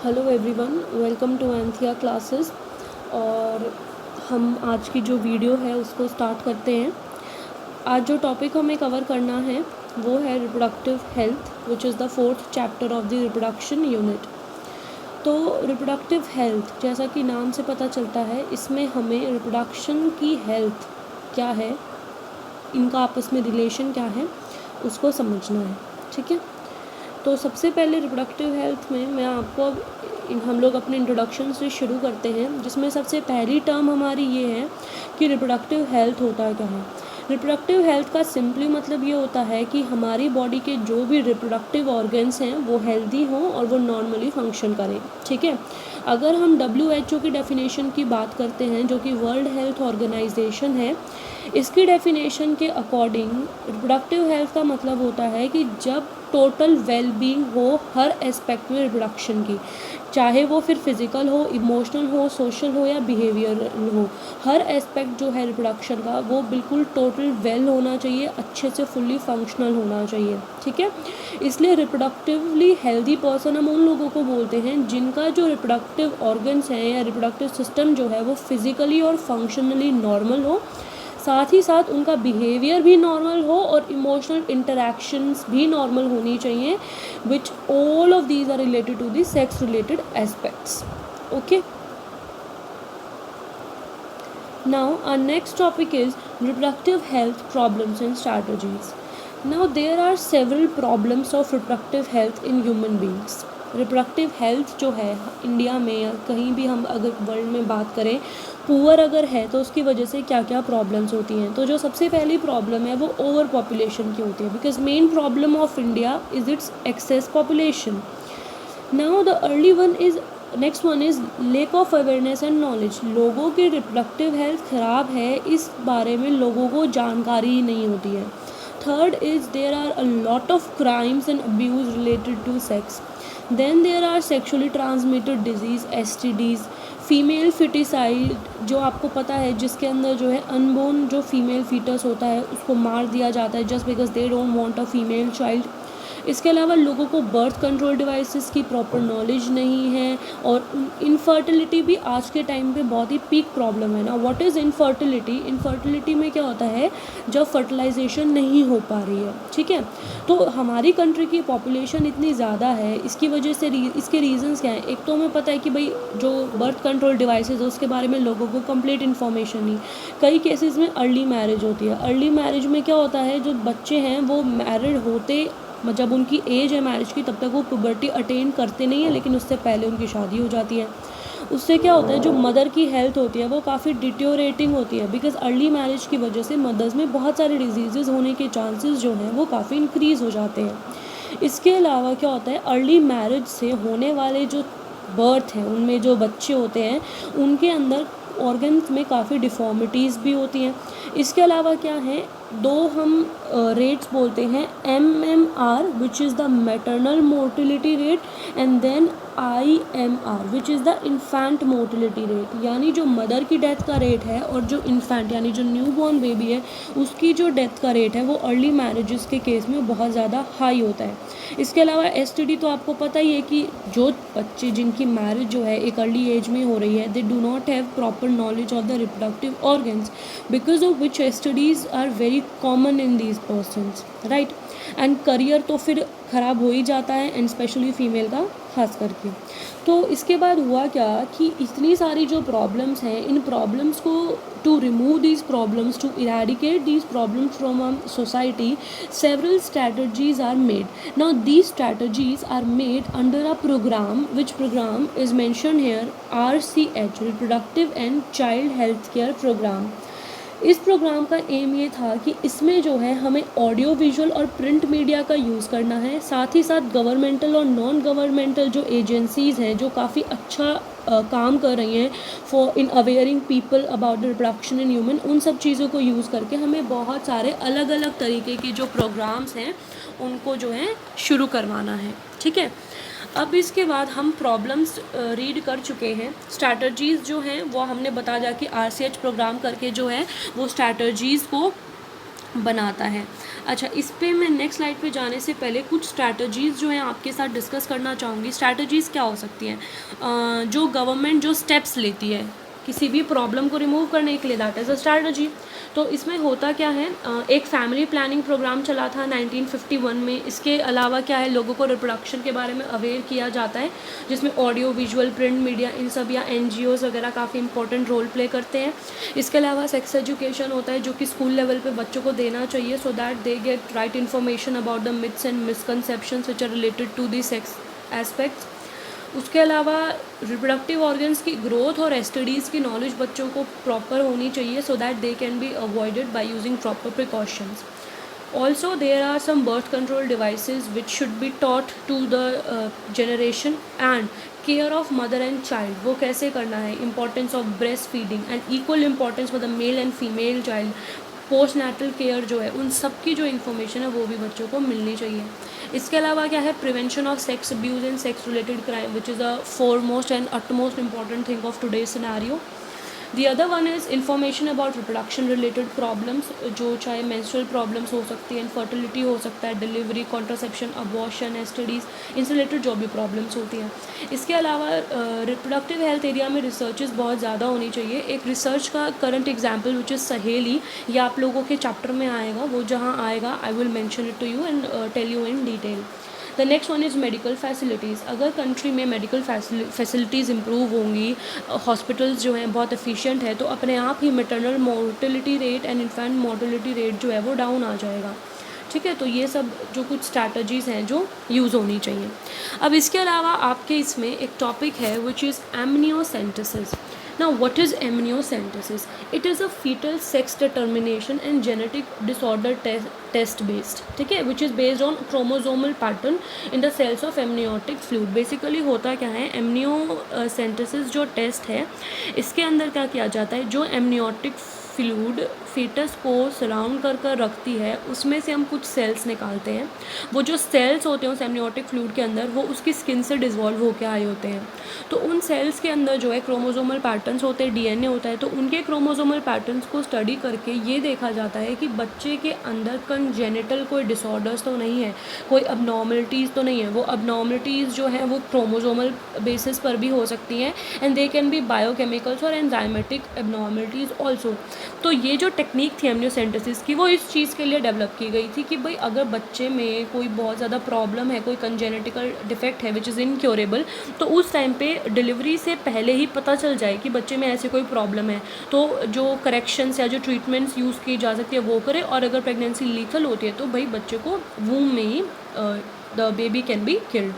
Hello everyone, welcome to Anthia classes. और हम आज की जो वीडियो है उसको स्टार्ट करते हैं। आज जो टॉपिक हमें कवर करना है वो है reproductive health, which is the 4th chapter of the reproduction unit. तो रिप्रोडक्टिव हेल्थ, जैसा कि नाम से पता चलता है, इसमें हमें रिप्रोडक्शन की हेल्थ क्या है, इनका आपस में रिलेशन क्या है, उसको समझना है। ठीक है, तो सबसे पहले रिप्रोडक्टिव हेल्थ में मैं आपको हम लोग अपने इंट्रोडक्शन से शुरू करते हैं, जिसमें सबसे पहली टर्म हमारी ये है कि रिप्रोडक्टिव हेल्थ होता क्या है। रिप्रोडक्टिव हेल्थ का सिंपली मतलब ये होता है कि हमारी बॉडी के जो भी रिप्रोडक्टिव ऑर्गन्स हैं वो हेल्दी हों और वो नॉर्मली फंक्शन करें। ठीक है, अगर हम WHO की डेफिनेशन की बात करते हैं, जो कि वर्ल्ड हेल्थ ऑर्गेनाइजेशन है, इसकी डेफिनेशन के अकॉर्डिंग रिप्रोडक्टिव हेल्थ का मतलब होता है कि जब टोटल वेल बीइंग हो हर एस्पेक्ट में रिप्रोडक्शन की, चाहे वो फिर फिज़िकल हो, इमोशनल हो, सोशल हो या बिहेवियरल हो, हर एस्पेक्ट जो है रिप्रोडक्शन का वो बिल्कुल टोटल वेल होना चाहिए, अच्छे से फुल्ली फंक्शनल होना चाहिए। ठीक है, इसलिए रिप्रोडक्टिवली हेल्दी पर्सन हम उन लोगों को बोलते हैं जिनका जो रिप्रोडक्टिव ऑर्गन्स हैं या रिप्रोडक्टिव सिस्टम जो है वो फिज़िकली और फंक्शनली नॉर्मल हो, साथ ही साथ उनका बिहेवियर भी नॉर्मल हो और इमोशनल इंटरैक्शंस भी नॉर्मल होनी चाहिए, which all of these are related to the sex related aspects. Okay, now our next topic is reproductive health problems and strategies. Now there are several problems of reproductive health in human beings. Reproductive health जो है India में या कहीं भी हम अगर world में बात करें, पुअर अगर है तो उसकी वजह से क्या क्या प्रॉब्लम्स होती हैं। तो जो सबसे पहली प्रॉब्लम है वो ओवर पॉपुलेशन की होती है, because main problem of India is its axis population. Now the early one is next one is lake of awareness and knowledge. लोगों की रिप्रोडक्टिव हेल्थ ख़राब है, इस बारे में लोगों को जानकारी ही नहीं होती है। Third is there are a lot of crimes and abuse related to sex. Then there are sexually transmitted disease, STDs, female foeticide, जो आपको पता है जिसके अंदर जो है अनबोर्न जो फीमेल फीटस होता है उसको मार दिया जाता है just because they don't want a female child. इसके अलावा लोगों को बर्थ कंट्रोल डिवाइसेस की प्रॉपर नॉलेज नहीं है, और इनफर्टिलिटी भी आज के टाइम पे बहुत ही पीक प्रॉब्लम है ना। What is infertility? इनफर्टिलिटी में क्या होता है, जब फर्टिलाइजेशन नहीं हो पा रही है। ठीक है, तो हमारी कंट्री की पॉपुलेशन इतनी ज़्यादा है, इसकी वजह से इसके रीजंस क्या हैं। एक तो हमें पता है कि भाई जो बर्थ कंट्रोल डिवाइसेस है उसके बारे में लोगों को कंप्लीट इन्फॉर्मेशन नहीं। कई केसेस में अर्ली मैरिज होती है। अर्ली मैरिज में क्या होता है, जो बच्चे हैं वो मैरिड होते, जब उनकी एज है मैरिज की तब तक वो पुबर्टी अटेन करते नहीं है, लेकिन उससे पहले उनकी शादी हो जाती है। उससे क्या होता है, जो मदर की हेल्थ होती है वो काफ़ी डिटोरेटिंग होती है, बिकॉज अर्ली मैरिज की वजह से मदर्स में बहुत सारे डिजीज़ होने के चांसेस जो हैं वो काफ़ी इंक्रीज़ हो जाते हैं। इसके अलावा क्या होता है, अर्ली मैरिज से होने वाले जो बर्थ हैं उनमें जो बच्चे होते हैं उनके अंदर ऑर्गन्स में काफ़ी डिफॉर्मिटीज़ भी होती हैं। इसके अलावा क्या है, दो हम रेट्स बोलते हैं, MMR which is the maternal mortality rate, and then IMR which is the infant mortality rate. यानी जो मदर की डेथ का रेट है और जो इन्फेंट यानी जो न्यू बॉर्न बेबी है उसकी जो डेथ का रेट है वो अर्ली मैरिजेस के केस में बहुत ज़्यादा हाई होता है। इसके अलावा STD तो आपको पता ही है कि जो बच्चे जिनकी मैरिज जो है एक अर्ली एज में हो रही है, they do not have proper knowledge of the reproductive organs, because of which STDs are very common in these persons, right. And career तो फिर ख़राब हो ही जाता है, एंड स्पेशली फीमेल का खास करके। तो इसके बाद हुआ क्या कि इतनी सारी जो प्रॉब्लम्स हैं, इन प्रॉब्लम्स को to remove these problems, to eradicate these problems from our society, several strategies are made. Now these strategies are made under a program, which program is mentioned here, RCH, Reproductive and Child Healthcare Program. इस programme का M ये था कि इसमें जो है हमें audio visual और प्रिंट मीडिया का यूज़ करना है, साथ ही साथ गवर्नमेंटल और नॉन गवर्नमेंटल जो एजेंसीज़ हैं जो काफ़ी अच्छा काम कर रही हैं for in awaring people about the reproduction in human, उन सब चीज़ों को यूज़ करके हमें बहुत सारे अलग अलग तरीके के जो प्रोग्राम्स हैं उनको जो है शुरू करवाना है। ठीक है, अब इसके बाद हम प्रॉब्लम्स रीड कर चुके हैं। स्ट्रैटजीज़ जो हैं वो हमने बता दिया कि RCH प्रोग्राम करके जो है वो स्ट्रैटजीज़ को बनाता है। अच्छा, इस पे मैं नेक्स्ट स्लाइड पे जाने से पहले कुछ स्ट्रैटेजीज़ जो हैं आपके साथ डिस्कस करना चाहूँगी। स्ट्रैटेजीज़ क्या हो सकती हैं? जो गवर्नमेंट जो स्टेप्स लेती है किसी भी प्रॉब्लम को रिमूव करने के लिए, दैट इज़ अ स्ट्रैटेजी। तो इसमें होता क्या है, एक फैमिली प्लानिंग प्रोग्राम चला था 1951 में। इसके अलावा क्या है, लोगों को रिप्रोडक्शन के बारे में अवेयर किया जाता है, जिसमें ऑडियो विजुअल प्रिंट मीडिया इन सब या NGOs वगैरह काफ़ी इंपॉर्टेंट रोल प्ले करते हैं। इसके अलावा सेक्स एजुकेशन होता है जो कि स्कूल लेवल पे बच्चों को देना चाहिए, so that they get right information about the myths and misconceptions which are related to the sex aspects. उसके अलावा रिप्रोडक्टिव ऑर्गन्स की ग्रोथ और STDs की नॉलेज बच्चों को प्रॉपर होनी चाहिए, so that they can be avoided by using proper precautions. Also, there are some birth control devices which should be taught to the generation, and care of mother and child वो कैसे करना है, importance of breast feeding and equal importance for the male and female child, post natal care जो है, उन सब की जो इन्फॉर्मेशन है वो भी बच्चों को मिलनी चाहिए. इसके अलावा क्या है, prevention of sex abuse and sex related crime which is the foremost and utmost important thing of today's scenario. The other one is information about reproduction related problems, जो चाहे menstrual problems हो सकती हैं, fertility हो सकता है, delivery, contraception, abortion, STDs, इनसे related जो भी problems होती हैं. इसके अलावा reproductive health area में researches बहुत ज़्यादा होनी चाहिए. एक research का current example which is सहेली, ये आप लोगों के chapter में आएगा, वो जहाँ आएगा I will mention it to you and tell you in detail. The next one is medical facilities. अगर कंट्री में मेडिकल फैसिलिटीज़ इम्प्रूव होंगी, हॉस्पिटल्स जो हैं बहुत एफिशिएंट है, तो अपने आप ही maternal mortality rate and infant mortality rate जो है वो डाउन आ जाएगा. ठीक है, तो ये सब जो कुछ स्ट्रैटेजीज़ हैं जो यूज़ होनी चाहिए. अब इसके अलावा आपके इसमें एक टॉपिक है which is amniocentesis. Now, what is amniocentesis? It is a fetal sex determination and genetic disorder test based, ठीक है, which is based on chromosomal pattern in the cells of amniotic fluid. Basically होता क्या है, amniocentesis जो test है, इसके अंदर क्या किया जाता है, जो amniotic फ्लूइड फीटस को सराउंड कर कर रखती है, उसमें से हम कुछ सेल्स निकालते हैं. वो जो सेल्स होते हैं उस एमनियोटिक फ्लूइड के अंदर, वो उसकी स्किन से डिसॉल्व होकर आए होते हैं. तो उन सेल्स के अंदर जो है क्रोमोसोमल पैटर्न्स होते हैं, DNA होता है. तो उनके क्रोमोसोमल पैटर्न्स को स्टडी करके ये देखा जाता है कि बच्चे के अंदर कंजेनिटल कोई डिसऑर्डर्स तो नहीं है, कोई अबनॉर्मलिटीज़ तो नहीं है. वो अबनॉर्मलिटीज़ जो हैं वो क्रोमोसोमल बेसिस पर भी हो सकती हैं, and they can B biochemicals और एंजाइमेटिक अबनॉर्मलिटीज़ ऑल्सो. तो ये जो टेक्निक थी एमनियोसेंटेसिस की, वो इस चीज़ के लिए डेवलप की गई थी कि भाई अगर बच्चे में कोई बहुत ज़्यादा प्रॉब्लम है, कोई कंजेनेटिकल डिफेक्ट है विच इज़ इनक्योरेबल, तो उस टाइम पे डिलीवरी से पहले ही पता चल जाए कि बच्चे में ऐसे कोई प्रॉब्लम है, तो जो करेक्शंस या जो ट्रीटमेंट्स यूज़ की जा सकती है वो करे. और अगर प्रेगनेंसी लीथल होती है तो भाई बच्चे को वूम में ही the baby can be killed.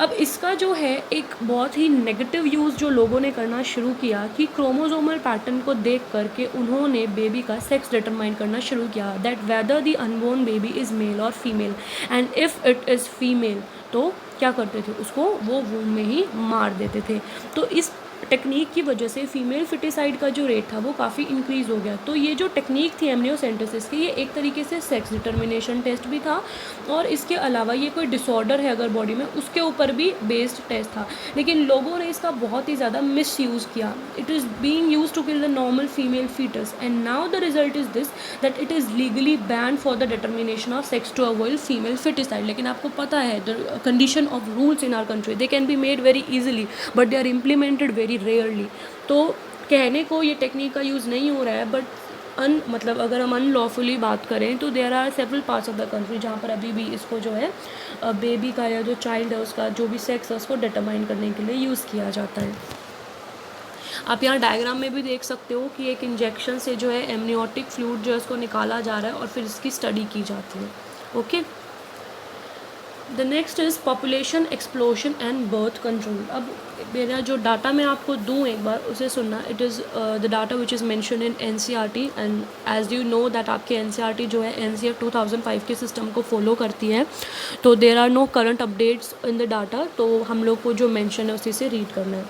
अब इसका जो है एक बहुत ही नेगेटिव यूज़ जो लोगों ने करना शुरू किया कि क्रोमोसोमल पैटर्न को देख करके उन्होंने बेबी का सेक्स डिटरमाइन करना शुरू किया, that whether the unborn baby is male और female, and if it is female तो क्या करते थे, उसको वो वूम में ही मार देते थे. तो इस टेक्निक की वजह से फीमेल फिटिसाइड का जो रेट था वो काफ़ी इंक्रीज़ हो गया. तो ये जो टेक्निक थी एमनियोसेंटेसिस की, ये एक तरीके से सेक्स डिटर्मिनेशन टेस्ट भी था, और इसके अलावा ये कोई डिसऑर्डर है अगर बॉडी में, उसके ऊपर भी बेस्ड टेस्ट था. लेकिन लोगों ने इसका बहुत ही ज़्यादा मिस यूज़ किया. It is being used to kill the normal female foetus, and now the result is this that it is legally ban for the determination of sex to avoid female foeticide. लेकिन आपको पता है the condition of rules in our country, they can be made very easily but they are implemented very rarely. तो कहने को ये technique का use नहीं हो रहा है, बट मतलब अगर हम अनलॉफुली बात करें तो there are several parts of the country जहाँ पर अभी भी इसको जो है बेबी का या जो चाइल्ड है उसका जो भी सेक्स है उसको डिटरमाइन करने के लिए यूज़ किया जाता है. आप यहाँ डायग्राम में भी देख सकते हो कि एक इंजेक्शन से जो है एमनियोटिक फ्लूइड जो है उसको निकाला जा रहा है और फिर इसकी स्टडी की जाती है. Okay, the next is population explosion and birth control. अब मेरा जो डाटा मैं आपको दूँ एक बार उसे सुनना. It is the data which is mention in NCERT, and as you know that आपके NCERT जो है NCERT 2005 के सिस्टम को फॉलो करती है, तो there are no current updates in the data. तो हम लोग को जो मेंशन है उसी से रीड करना है.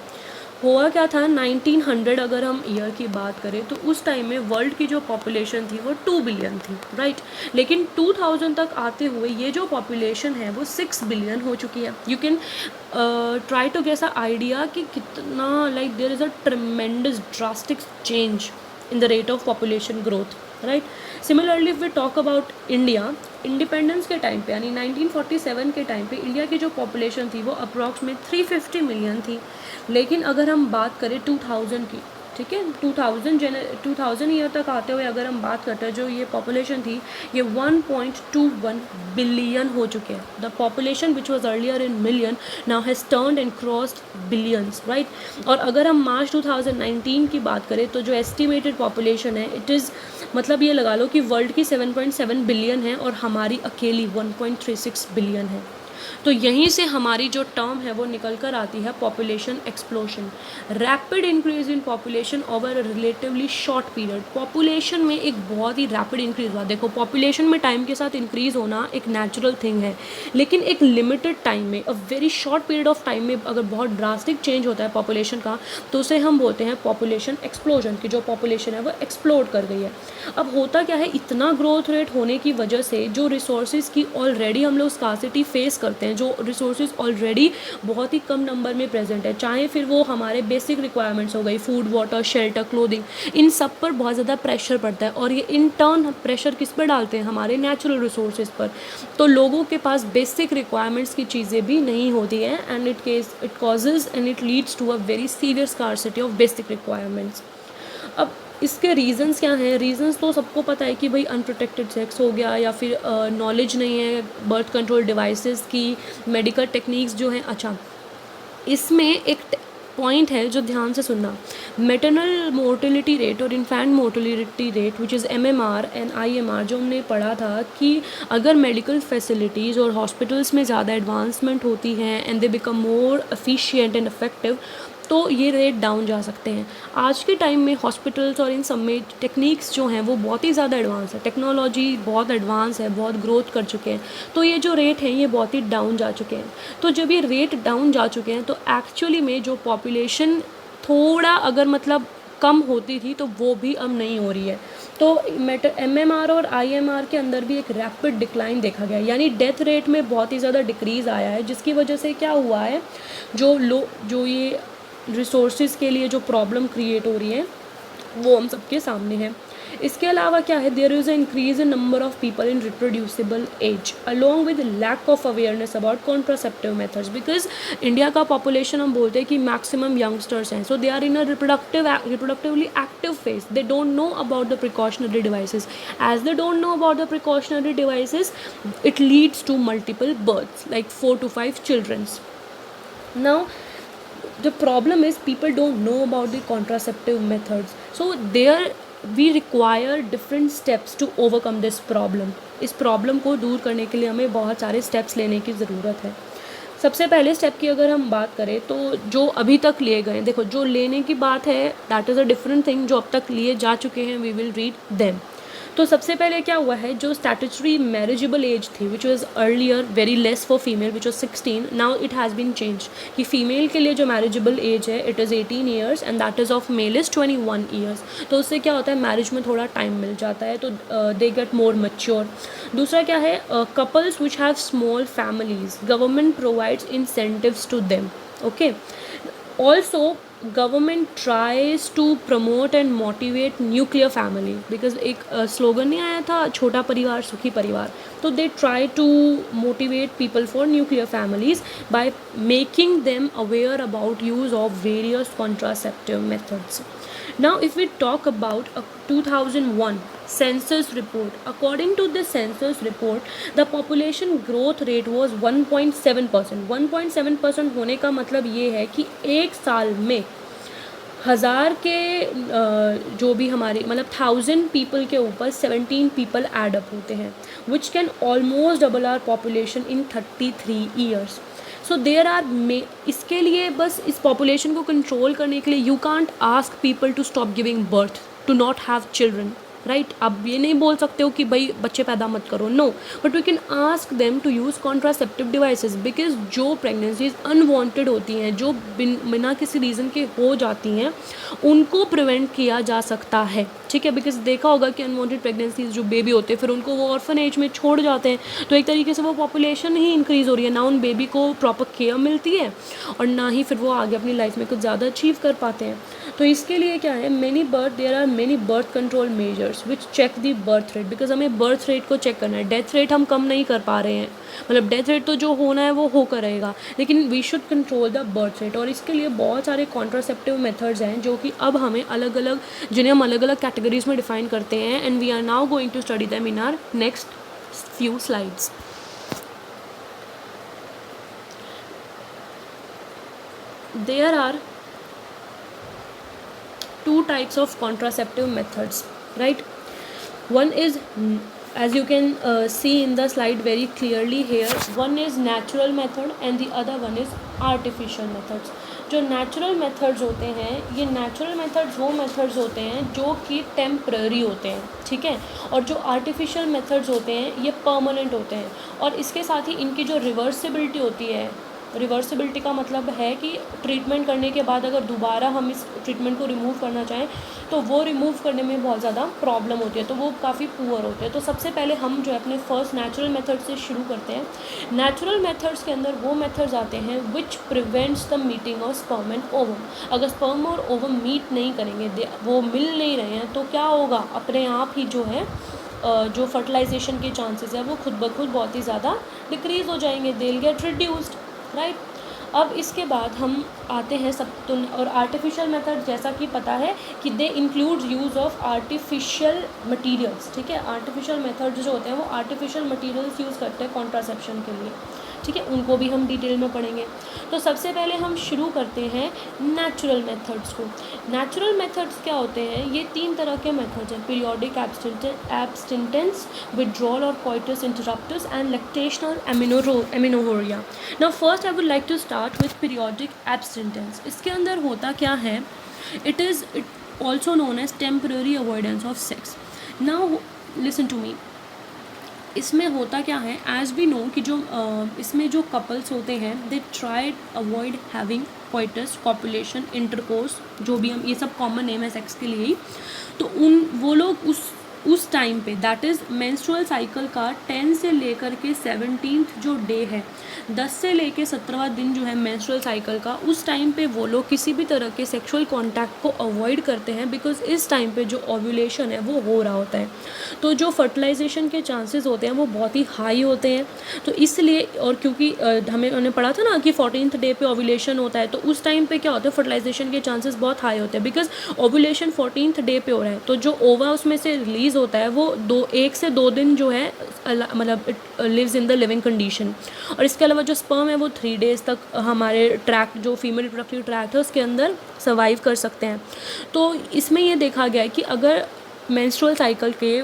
हुआ क्या था, 1900 अगर हम ईयर की बात करें तो उस टाइम में वर्ल्ड की जो पॉपुलेशन थी वो 2 बिलियन थी, राइट. लेकिन 2000 तक आते हुए ये जो पॉपुलेशन है वो 6 बिलियन हो चुकी है. You can try to guess a idea कि कितना like there is a tremendous drastic change in the rate of population growth. Right. Similarly if we talk about India, independence के टाइम पे यानी 1947 के टाइम पे इंडिया की जो population थी वो अप्रॉक्सीमेट 350 मिलियन थी। लेकिन अगर हम बात करें 2000 की, ठीक है, 2000 ईयर तक आते हुए अगर हम बात करते हैं, जो ये पॉपुलेशन थी ये 1.21 बिलियन हो चुके हैं। The population which was earlier in million now has turned and crossed billions, right. और अगर हम मार्च 2019 की बात करें तो जो एस्टिमेटेड पॉपुलेशन है इट इज़, मतलब ये लगा लो कि वर्ल्ड की 7.7 बिलियन है और हमारी अकेली 1.36 बिलियन है। तो यहीं से हमारी जो टर्म है वो निकल कर आती है population explosion, rapid increase in population over a relatively short period. Population में एक बहुत ही रैपिड इंक्रीज हुआ। देखो पॉपुलेशन में टाइम के साथ इंक्रीज होना एक नेचुरल थिंग है, लेकिन एक लिमिटेड टाइम में, a very short period of time में अगर बहुत ड्रास्टिक चेंज होता है पॉपुलेशन का तो उसे हम बोलते हैं पॉपुलेशन एक्सप्लोजन, की जो पॉपुलेशन है वो एक्सप्लोड कर गई है। अब होता क्या है, इतना ग्रोथ रेट होने की वजह से जो रिसोर्सेज की ऑलरेडी हम लोग स्कार्सिटी फेस करते हैं, जो रिसोर्सेज ऑलरेडी बहुत ही कम नंबर में प्रेजेंट है, चाहे फिर वो हमारे बेसिक रिक्वायरमेंट्स हो गई, फूड, वाटर, शेल्टर, क्लोथिंग, इन सब पर बहुत ज़्यादा प्रेशर पड़ता है और ये इन टर्न प्रेशर किस पर डालते हैं, हमारे नेचुरल रिसोर्सेज पर। तो लोगों के पास बेसिक रिक्वायरमेंट्स की चीज़ें भी नहीं होती हैं and it causes and it leads to a very severe scarcity of basic requirements. अब इसके रीजंस क्या हैं? रीजंस तो सबको पता है कि भाई अनप्रोटेक्टेड सेक्स हो गया, या फिर नॉलेज नहीं है बर्थ कंट्रोल डिवाइसेस की, मेडिकल टेक्निक्स जो हैं। अच्छा, इसमें एक पॉइंट है जो ध्यान से सुनना, मेटरनल मोर्टिलिटी रेट और infant mortality rate which is MMR and IMR, जो हमने पढ़ा था कि अगर मेडिकल फैसिलिटीज़ और हॉस्पिटल्स में ज़्यादा एडवांसमेंट होती हैं and they become more efficient and effective, तो ये रेट डाउन जा सकते हैं। आज के टाइम में हॉस्पिटल्स और इन सब में टेक्निक्स जो हैं वो बहुत ही ज़्यादा एडवांस है, टेक्नोलॉजी बहुत एडवांस है, बहुत ग्रोथ कर चुके हैं, तो ये जो रेट हैं ये बहुत ही डाउन जा चुके हैं। तो जब ये रेट डाउन जा चुके हैं तो एक्चुअली में जो पॉपुलेशन थोड़ा अगर मतलब कम होती थी तो वो भी अब नहीं हो रही है। तो MMR और IMR के अंदर भी एक रैपिड डिक्लाइन देखा गया है, यानी डेथ रेट में बहुत ही ज़्यादा डिक्रीज़ आया है, जिसकी वजह से क्या हुआ है, जो ये रिसोर्सेज के लिए जो प्रॉब्लम क्रिएट हो रही है वो हम सबके सामने है। इसके अलावा क्या है, there is a increase in number of people in reproducible age along with lack of awareness about contraceptive methods, because India का पॉपुलेशन हम बोलते हैं कि मैक्सिमम यंगस्टर्स हैं, so they are in a reproductively active phase, they don't know about the precautionary devices, as they don't know about the precautionary devices it leads to multiple births like 4 to 5 childrens. Now the problem is people don't know about the contraceptive methods, so there we require different steps to overcome this problem. इस problem को दूर करने के लिए हमें बहुत सारे steps लेने की ज़रूरत है। सबसे पहले स्टेप की अगर हम बात करें तो जो अभी तक लिए गए, देखो जो लेने की बात है that is a different thing, जो अब तक लिए जा चुके हैं वी विल रीड देम। तो सबसे पहले क्या हुआ है, जो स्टैट्यूटरी मैरिजेबल एज थी which was earlier very less for female which was 16, now it has been change कि फीमेल के लिए जो मैरिजेबल एज है it is 18 years and that is of male is 21 years. तो उससे क्या होता है, मैरिज में थोड़ा टाइम मिल जाता है, तो दे गेट मोर मच्योर। दूसरा क्या है, couples which have small families, government provides incentives to them, okay. Also government tries to promote and motivate nuclear family, because एक स्लोगन नहीं आया था, छोटा परिवार सुखी परिवार, तो they try to motivate people for nuclear families by making them aware about use of various contraceptive methods. Now if we talk about a 2001 census report, according to the census report the population growth rate was 1.7%. 1.7% होने का मतलब ये है कि एक साल में 1000 के जो भी हमारे मतलब 1000 पीपल के ऊपर 17 पीपल एड अप होते हैं, which can almost double our population in 33 years. So there are इसके लिए बस इस पॉपुलेशन को कंट्रोल करने के लिए you can't ask people to stop giving birth, to not have children, right. आप ये नहीं बोल सकते हो कि भाई बच्चे पैदा मत करो, no, but we can ask them to use contraceptive devices, because जो प्रेगनेंसीज अनवांटेड होती हैं, जो बिना किसी रीज़न के हो जाती हैं, उनको प्रिवेंट किया जा सकता है, ठीक है. बिकॉज देखा होगा कि अनवांटेड प्रेगनेंसीज जो बेबी होते हैं फिर उनको वो ऑर्फन एज में छोड़ जाते हैं, तो एक तरीके से वो पॉपुलेशन ही इंक्रीज़ हो रही है, ना उन बेबी को प्रॉपर केयर मिलती है और ना ही फिर वो आगे अपनी लाइफ में कुछ ज़्यादा अचीव कर पाते हैं. तो इसके लिए क्या है, there are many birth control measures which check the birth rate, because हमें बर्थ रेट को चेक करना है। डेथ रेट हम कम नहीं कर पा रहे हैं, मतलब डेथ रेट तो जो होना है वो होकर रहेगा, लेकिन we should control the birth rate. और इसके लिए बहुत सारे कॉन्ट्रासेप्टिव मेथड्स हैं जो कि अब हमें अलग अलग, जिन्हें हम अलग अलग कैटेगरीज में डिफाइन करते हैं, and we are now going to study them in our next few slides. There are two types of contraceptive methods, right? One is, as you can see in the slide very clearly here, one is natural method and the other one is artificial methods. जो natural methods होते हैं, ये natural methods वो methods होते हैं जो कि temporary होते हैं, ठीक है, और जो आर्टिफिशियल मेथड्स होते हैं ये परमानेंट होते हैं। और इसके साथ ही इनकी जो रिवर्सिबिलिटी होती है, रिवर्सिबिलिटी का मतलब है कि ट्रीटमेंट करने के बाद अगर दोबारा हम इस ट्रीटमेंट को रिमूव करना चाहें तो वो रिमूव करने में बहुत ज़्यादा प्रॉब्लम होती है, तो वो काफ़ी पुअर होते हैं। तो सबसे पहले हम जो है अपने फर्स्ट नेचुरल मेथड से शुरू करते हैं। नेचुरल मेथड्स के अंदर वो मेथड्स आते हैं which prevents the meeting of sperm and ovum. अगर स्पर्म और ओवम मीट नहीं करेंगे, वो मिल नहीं रहे हैं, तो क्या होगा, अपने आप ही जो है जो फर्टिलाइजेशन के चांसेस है वो खुद ब खुद बहुत ही ज़्यादा डिक्रीज़ हो जाएंगे, they will get reduced, right. अब इसके बाद हम आते हैं और आर्टिफिशियल मेथड, जैसा कि पता है कि they include use of artificial materials, ठीक है। आर्टिफिशियल मेथड जो होते हैं वो आर्टिफिशियल मटेरियल्स यूज़ करते हैं कॉन्ट्रासेप्शन के लिए, ठीक है, उनको भी हम डिटेल में पढ़ेंगे। तो सबसे पहले हम शुरू करते हैं नेचुरल मेथड्स को। नेचुरल मेथड्स क्या होते हैं, ये 3 तरह के मेथड्स हैं, पीरियोडिक एब्स्टिनेंस, विड्रॉल और coitus interruptus and lactational amenorrhoea. Now first I would like to start with periodic abstinence. इसके अंदर होता क्या है, it also known as temporary avoidance of sex. Now listen to me, इसमें होता क्या है, एज वी नो कि जो इसमें जो कपल्स होते हैं they try avoid having coitus, copulation, intercourse, जो भी हम ये सब कॉमन नेम है सेक्स के लिए ही। तो वो लोग उस टाइम पे, दैट इज़ मेंस्ट्रुअल साइकिल का 10 से लेकर के 17th जो डे है, 10 से लेकर 17वां दिन जो है मेंस्ट्रुअल साइकिल का, उस टाइम पे वो लोग किसी भी तरह के सेक्सुअल कांटेक्ट को अवॉइड करते हैं, बिकॉज इस टाइम पे जो ओव्यूलेशन है वो हो रहा होता है, तो जो फर्टिलाइजेशन के चांसेस होते हैं वो बहुत ही हाई होते हैं। तो इसलिए, और क्योंकि हमने पढ़ा था ना कि 14th डे पे ओव्यूलेशन होता है, तो उस टाइम पे क्या होता है, फर्टिलाइजेशन के चांसेस बहुत हाई होते हैं, बिकॉज ओव्यूलेशन 14th डे पे हो रहा है। तो जो ओवा उसमें से रिलीज होता है वो 1 से 2 दिन जो है, मतलब it lives in the living condition. और इसके अलावा जो स्पर्म है वो 3 डेज़ तक हमारे ट्रैक्ट, जो फीमेल रिप्रोडक्टिव ट्रैक्ट है उसके अंदर सर्वाइव कर सकते हैं। तो इसमें ये देखा गया है कि अगर मेंस्ट्रुअल साइकिल के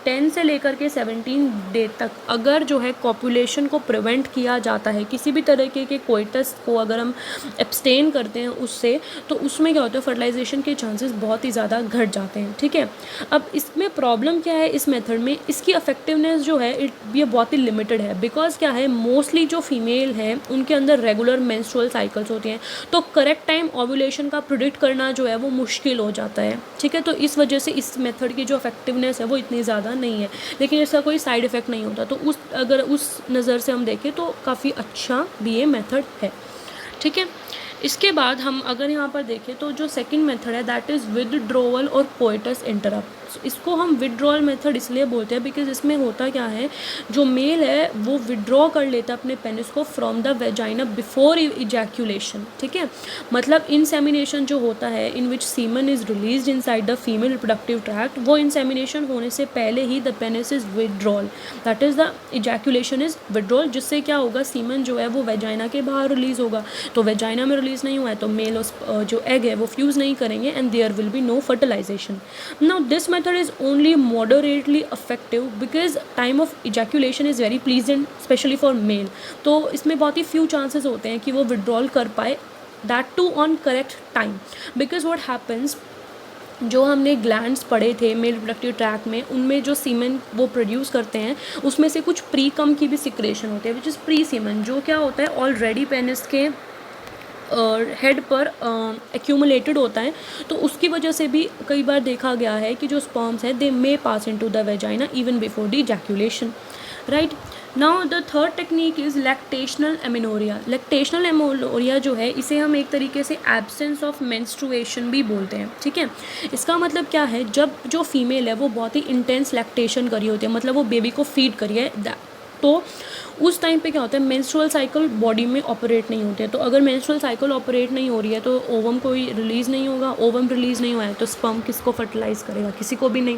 10 से लेकर के 17 डे तक अगर जो है कॉपुलेशन को प्रिवेंट किया जाता है, किसी भी तरीके के कोइटस को अगर हम एब्सटेन करते हैं उससे, तो उसमें क्या होता है, फर्टिलाइजेशन के चांसेस बहुत ही ज़्यादा घट जाते हैं, ठीक है। अब इसमें प्रॉब्लम क्या है, इस मेथड में इसकी इफेक्टिवनेस जो है ये बहुत ही लिमिटेड है, बिकॉज क्या है, मोस्टली जो फीमेल है उनके अंदर रेगुलर मेंस्ट्रुअल साइकिल्स होती हैं, तो करेक्ट टाइम ओव्यूलेशन का प्रिडिक्ट करना जो है वो मुश्किल हो जाता है, ठीक है। तो इस वजह से इस मेथड की जो इफेक्टिवनेस है वो इतनी ज़्यादा नहीं है, लेकिन इसका कोई साइड इफ़ेक्ट नहीं होता। तो अगर उस नज़र से हम देखें तो काफ़ी अच्छा भी ये मेथड है, ठीक है। इसके बाद हम अगर यहाँ पर देखें तो जो सेकंड मेथड है दैट इज़ विदड्रॉवल और कोइटस इंटरप्ट। इसको हम विदड्रॉल मेथड इसलिए बोलते हैं बिकॉज इसमें होता क्या है, जो मेल है वो विदड्रॉ कर लेता है अपने पेनिस को from the vagina before ejaculation, ठीक है। मतलब इंसेमिनेशन जो होता है, in which semen is released inside the female reproductive tract, वो इंसेमिनेशन होने से पहले ही the penis is withdrawal, that is the ejaculation is withdrawal, जिससे क्या होगा, सीमन जो है वो वेजाइना के बाहर रिलीज़ होगा। तो वेजाइना में रिलीज़ नहीं हुआ है तो मेल जो एग है वो फ्यूज़ नहीं करेंगे and there will be no fertilisation. Now this method is only moderately effective because time of ejaculation is very pleasant, especially for male. तो इसमें बहुत ही few chances होते हैं कि वो withdrawal कर पाए, that too on correct time, because what happens, जो हमने ग्लैंड्स पढ़े थे मेल रिप्रोडक्टिव ट्रैक्ट में, उनमें जो सीमेन वो प्रोड्यूस करते हैं उसमें से कुछ प्री कम की भी सिक्रेशन होती है, विच इज़ प्री सीमेन, जो क्या होता है ऑलरेडी पेनिस के हेड पर एक्यूमुलेटेड होता है। तो उसकी वजह से भी कई बार देखा गया है कि जो स्पर्म्स हैं they may pass into the vagina even before the ejaculation, right. Now the third technique is lactational amenorrhoea. Lactational amenorrhoea जो है इसे हम एक तरीके से एब्सेंस ऑफ मेंस्ट्रुएशन भी बोलते हैं. ठीक है, इसका मतलब क्या है, जब जो फीमेल है वो बहुत ही इंटेंस लैक्टेशन करी होती है, मतलब वो बेबी को फीड करी है, तो उस टाइम पे क्या होता है, मेंस्ट्रुअल साइकिल बॉडी में ऑपरेट नहीं होते हैं. तो अगर मेंस्ट्रुअल साइकिल ऑपरेट नहीं हो रही है तो ओवम कोई रिलीज़ नहीं होगा. ओवम रिलीज़ नहीं हुआ है तो स्पर्म किसको फर्टिलाइज़ करेगा, किसी को भी नहीं.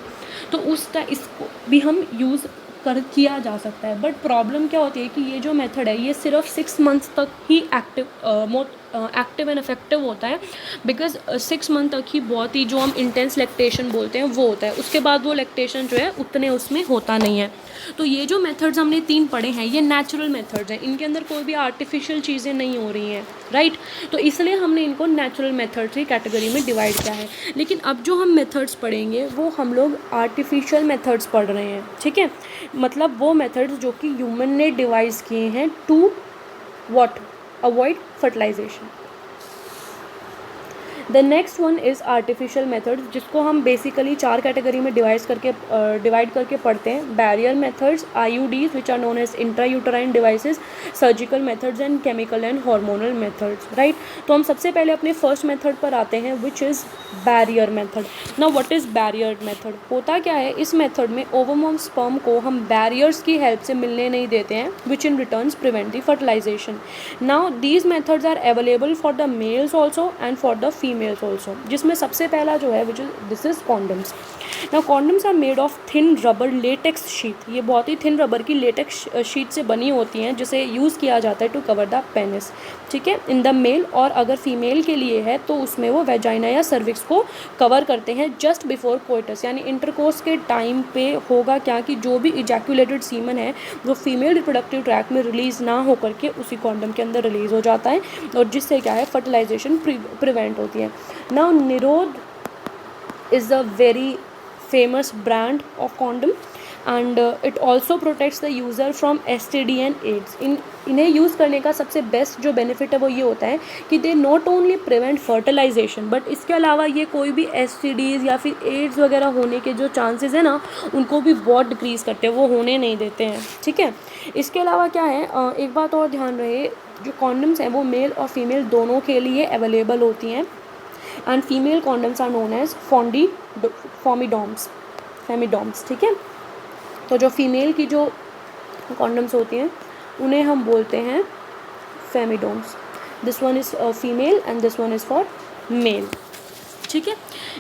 तो इसको भी हम यूज़ किया जा सकता है. बट प्रॉब्लम क्या होती है कि ये जो मेथड है ये सिर्फ 6 मंथ्स तक ही एक्टिव एंड इफेक्टिव होता है. बिकॉज 6 मंथ तक ही बहुत ही जो हम इंटेंस लैक्टेशन बोलते हैं वो होता है. उसके बाद वो लैक्टेशन जो है उतने उसमें होता नहीं है. तो ये जो मेथड्स हमने 3 पढ़े हैं ये नेचुरल मेथड्स हैं, इनके अंदर कोई भी आर्टिफिशियल चीज़ें नहीं हो रही हैं. राइट, तो इसलिए हमने इनको नेचुरल मेथड्स की कैटेगरी में डिवाइड किया है. लेकिन अब जो हम मेथड्स पढ़ेंगे वो हम लोग आर्टिफिशियल मेथड्स पढ़ रहे हैं. ठीक है, मतलब वो मेथड्स जो कि ह्यूमन ने डिवाइस किए हैं to what, avoid fertilisation. The next one is artificial methods, जिसको हम बेसिकली 4 कैटेगरी में डिवाइड करके पढ़ते हैं. Barrier methods, IUDs which are known as intrauterine devices, surgical methods and chemical and hormonal methods. Right, तो हम सबसे पहले अपने फर्स्ट मेथड पर आते हैं which is barrier method. Now what is barrier method? होता क्या है, इस मेथड में ओवम और स्पर्म को हम बैरियर्स की हेल्प से मिलने नहीं देते हैं which in returns prevent the fertilisation. Now these methods are available for the males also and for the females also, जिसमें सबसे पहला जो है which is this is condoms. Now condoms are made of thin rubber latex sheet. ये बहुत ही thin rubber की latex sheet से बनी होती हैं जिसे यूज़ किया जाता है टू कवर द पेनिस. ठीक है, इन द मेल, और अगर फीमेल के लिए है तो उसमें वो वेजाइना या सर्विक्स को कवर करते हैं जस्ट बिफोर कोइटस. यानी इंटरकोर्स के टाइम पे होगा क्या कि जो भी इजैकुलेटेड सीमन है वो फीमेल रिप्रोडक्टिव ट्रैक में रिलीज़ ना हो करके उसी कॉन्डम के अंदर रिलीज़ हो जाता है, और जिससे क्या है फर्टिलाइजेशन प्रिवेंट होती है. नाउ निरोध is a very famous brand of condom and it also protects the user from STD and AIDS. इन्हें यूज़ करने का सबसे बेस्ट जो बेनिफिट है वो ये होता है कि they not only prevent fertilisation but इसके अलावा ये कोई भी STDs या फिर एड्स वगैरह होने के जो चांसेस है ना उनको भी बहुत डिक्रीज़ करते हैं, वो होने नहीं देते हैं. ठीक है, इसके अलावा क्या है, एक बात और ध्यान रहे, जो कॉन्डम्स हैं वो मेल और फीमेल दोनों के लिए अवेलेबल होती हैं. And female condoms are known as femidoms. ठीक है, तो जो फीमेल की जो कॉन्डम्स होती हैं उन्हें हम बोलते हैं femidoms. This one is female and this one is for male. ठीक है,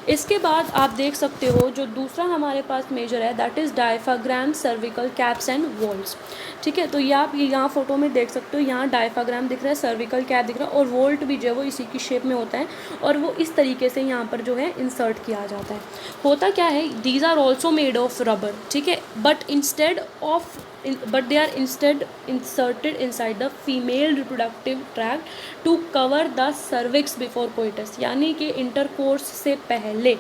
इसके बाद आप देख सकते हो जो दूसरा हमारे पास मेजर है that is diaphragm, cervical caps and volts. ठीक है, तो ये आप यहाँ फोटो में देख सकते हो, यहाँ डायफ्राग्राम दिख रहा है, सर्विकल कैप दिख रहा है और वोल्ट भी जो है वो इसी की शेप में होता है और वो इस तरीके से यहाँ पर जो है इंसर्ट किया जाता है. होता क्या है, these are also made of rubber. ठीक है, but they are instead inserted inside the female reproductive tract to cover the cervix before coitus. यानी कि इंटरकोर्स से पहले,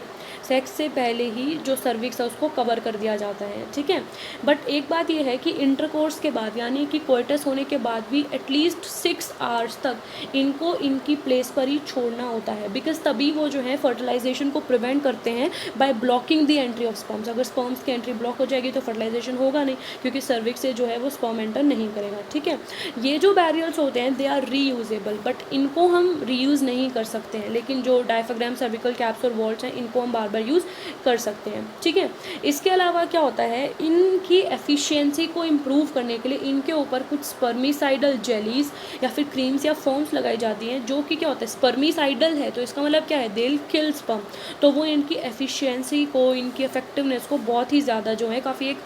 सेक्स से पहले ही जो सर्विक्स है उसको कवर कर दिया जाता है. ठीक है, बट एक बात ये है कि इंटरकोर्स के बाद यानी कि कोइटस होने के बाद भी एटलीस्ट 6 आवर्स तक इनको इनकी प्लेस पर ही छोड़ना होता है, बिकॉज तभी वो जो है फर्टिलाइजेशन को प्रिवेंट करते हैं by blocking the entry of sperms. अगर स्पर्म्स की एंट्री ब्लॉक हो जाएगी तो फर्टिलाइजेशन होगा नहीं, क्योंकि सर्विक्स से जो है वो स्पर्म एंटर नहीं करेगा. ठीक है, ये जो बैरियर्स होते हैं दे आर रीयूजेबल, बट इनको हम रीयूज़ नहीं कर सकते हैं, लेकिन जो डायफ्राग्राम, सर्विकल कैप्स और वॉल्ट्स हैं इनको हम बार बार यूज़ कर सकते हैं. ठीक है, इसके अलावा क्या होता है, इनकी एफिशिएंसी को इम्प्रूव करने के लिए इनके ऊपर कुछ स्पर्मिसाइडल जेलीज या फिर क्रीम्स या फोम्स लगाई जाती हैं, जो कि क्या होता है, स्पर्मिसाइडल है तो इसका मतलब क्या है, दे विल किल स्पर्म. तो वो इनकी एफिशिएंसी को, इनकी इफेक्टिवनेस को बहुत ही ज़्यादा जो है काफ़ी एक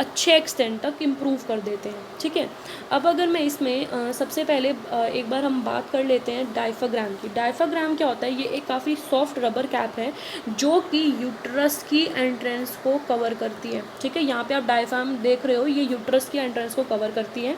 अच्छे एक्सटेंट तक इम्प्रूव कर देते हैं. ठीक है, अब अगर मैं इसमें सबसे पहले एक बार हम बात कर लेते हैं डायफ्राग्राम की. डायफ्राग्राम क्या होता है, ये एक काफ़ी सॉफ्ट रबर कैप है जो कि यूट्रस की एंट्रेंस को कवर करती है. ठीक है, यहाँ पे आप डायफ्राम देख रहे हो, ये यूट्रस की एंट्रेंस को कवर करती है.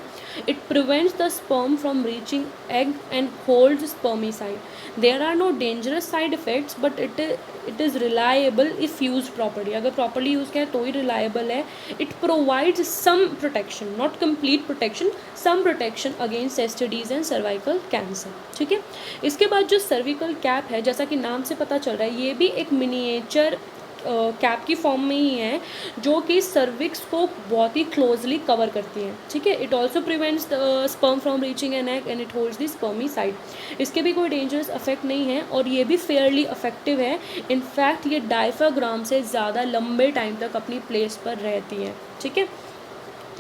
It prevents the sperm from reaching egg and hold spermicide. There are no dangerous side effects but it is reliable if use properly. अगर प्रॉपरली यूज़ किया तो ही रिलायबल है. It provides some protection, not complete protection, some protection against STDs and cervical cancer. ठीक है, इसके बाद जो cervical cap है, जैसा कि नाम से पता चल रहा है, ये भी एक मिनिएचर कैप की फॉर्म में ही है, जो कि सर्विक्स को बहुत ही क्लोजली कवर करती है, ठीक है। It also prevents sperm from reaching an egg and it holds the spermicide. इसके भी कोई डेंजरस इफेक्ट नहीं है और ये भी फेयरली इफेक्टिव है। इनफैक्ट ये डायफ्राग्राम से ज़्यादा लंबे टाइम तक अपनी प्लेस पर रहती है, ठीक है।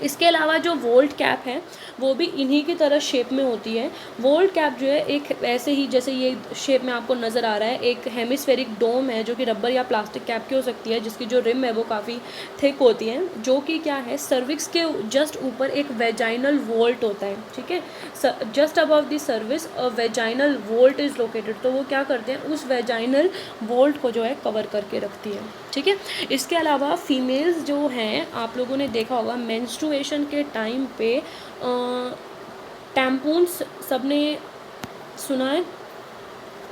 इसके अलावा जो वोल्ट कैप है वो भी इन्हीं की तरह शेप में होती है। वोल्ट कैप जो है एक ऐसे ही जैसे ये शेप में आपको नज़र आ रहा है, एक हेमिस्फेरिक डोम है जो कि रबर या प्लास्टिक कैप की हो सकती है, जिसकी जो रिम है वो काफ़ी थिक होती है, जो कि क्या है सर्विक्स के जस्ट ऊपर एक वेजाइनल वोल्ट होता है, ठीक है। Just above the service a vaginal volt is located. तो वो क्या करते हैं, उस वेजाइनल वोल्ट को जो है कवर करके रखती है, ठीक है। इसके अलावा फीमेल्स जो हैं, आप लोगों ने देखा होगा मेंस्ट्रुएशन के टाइम पे टैम्पून्स सबने सुना है,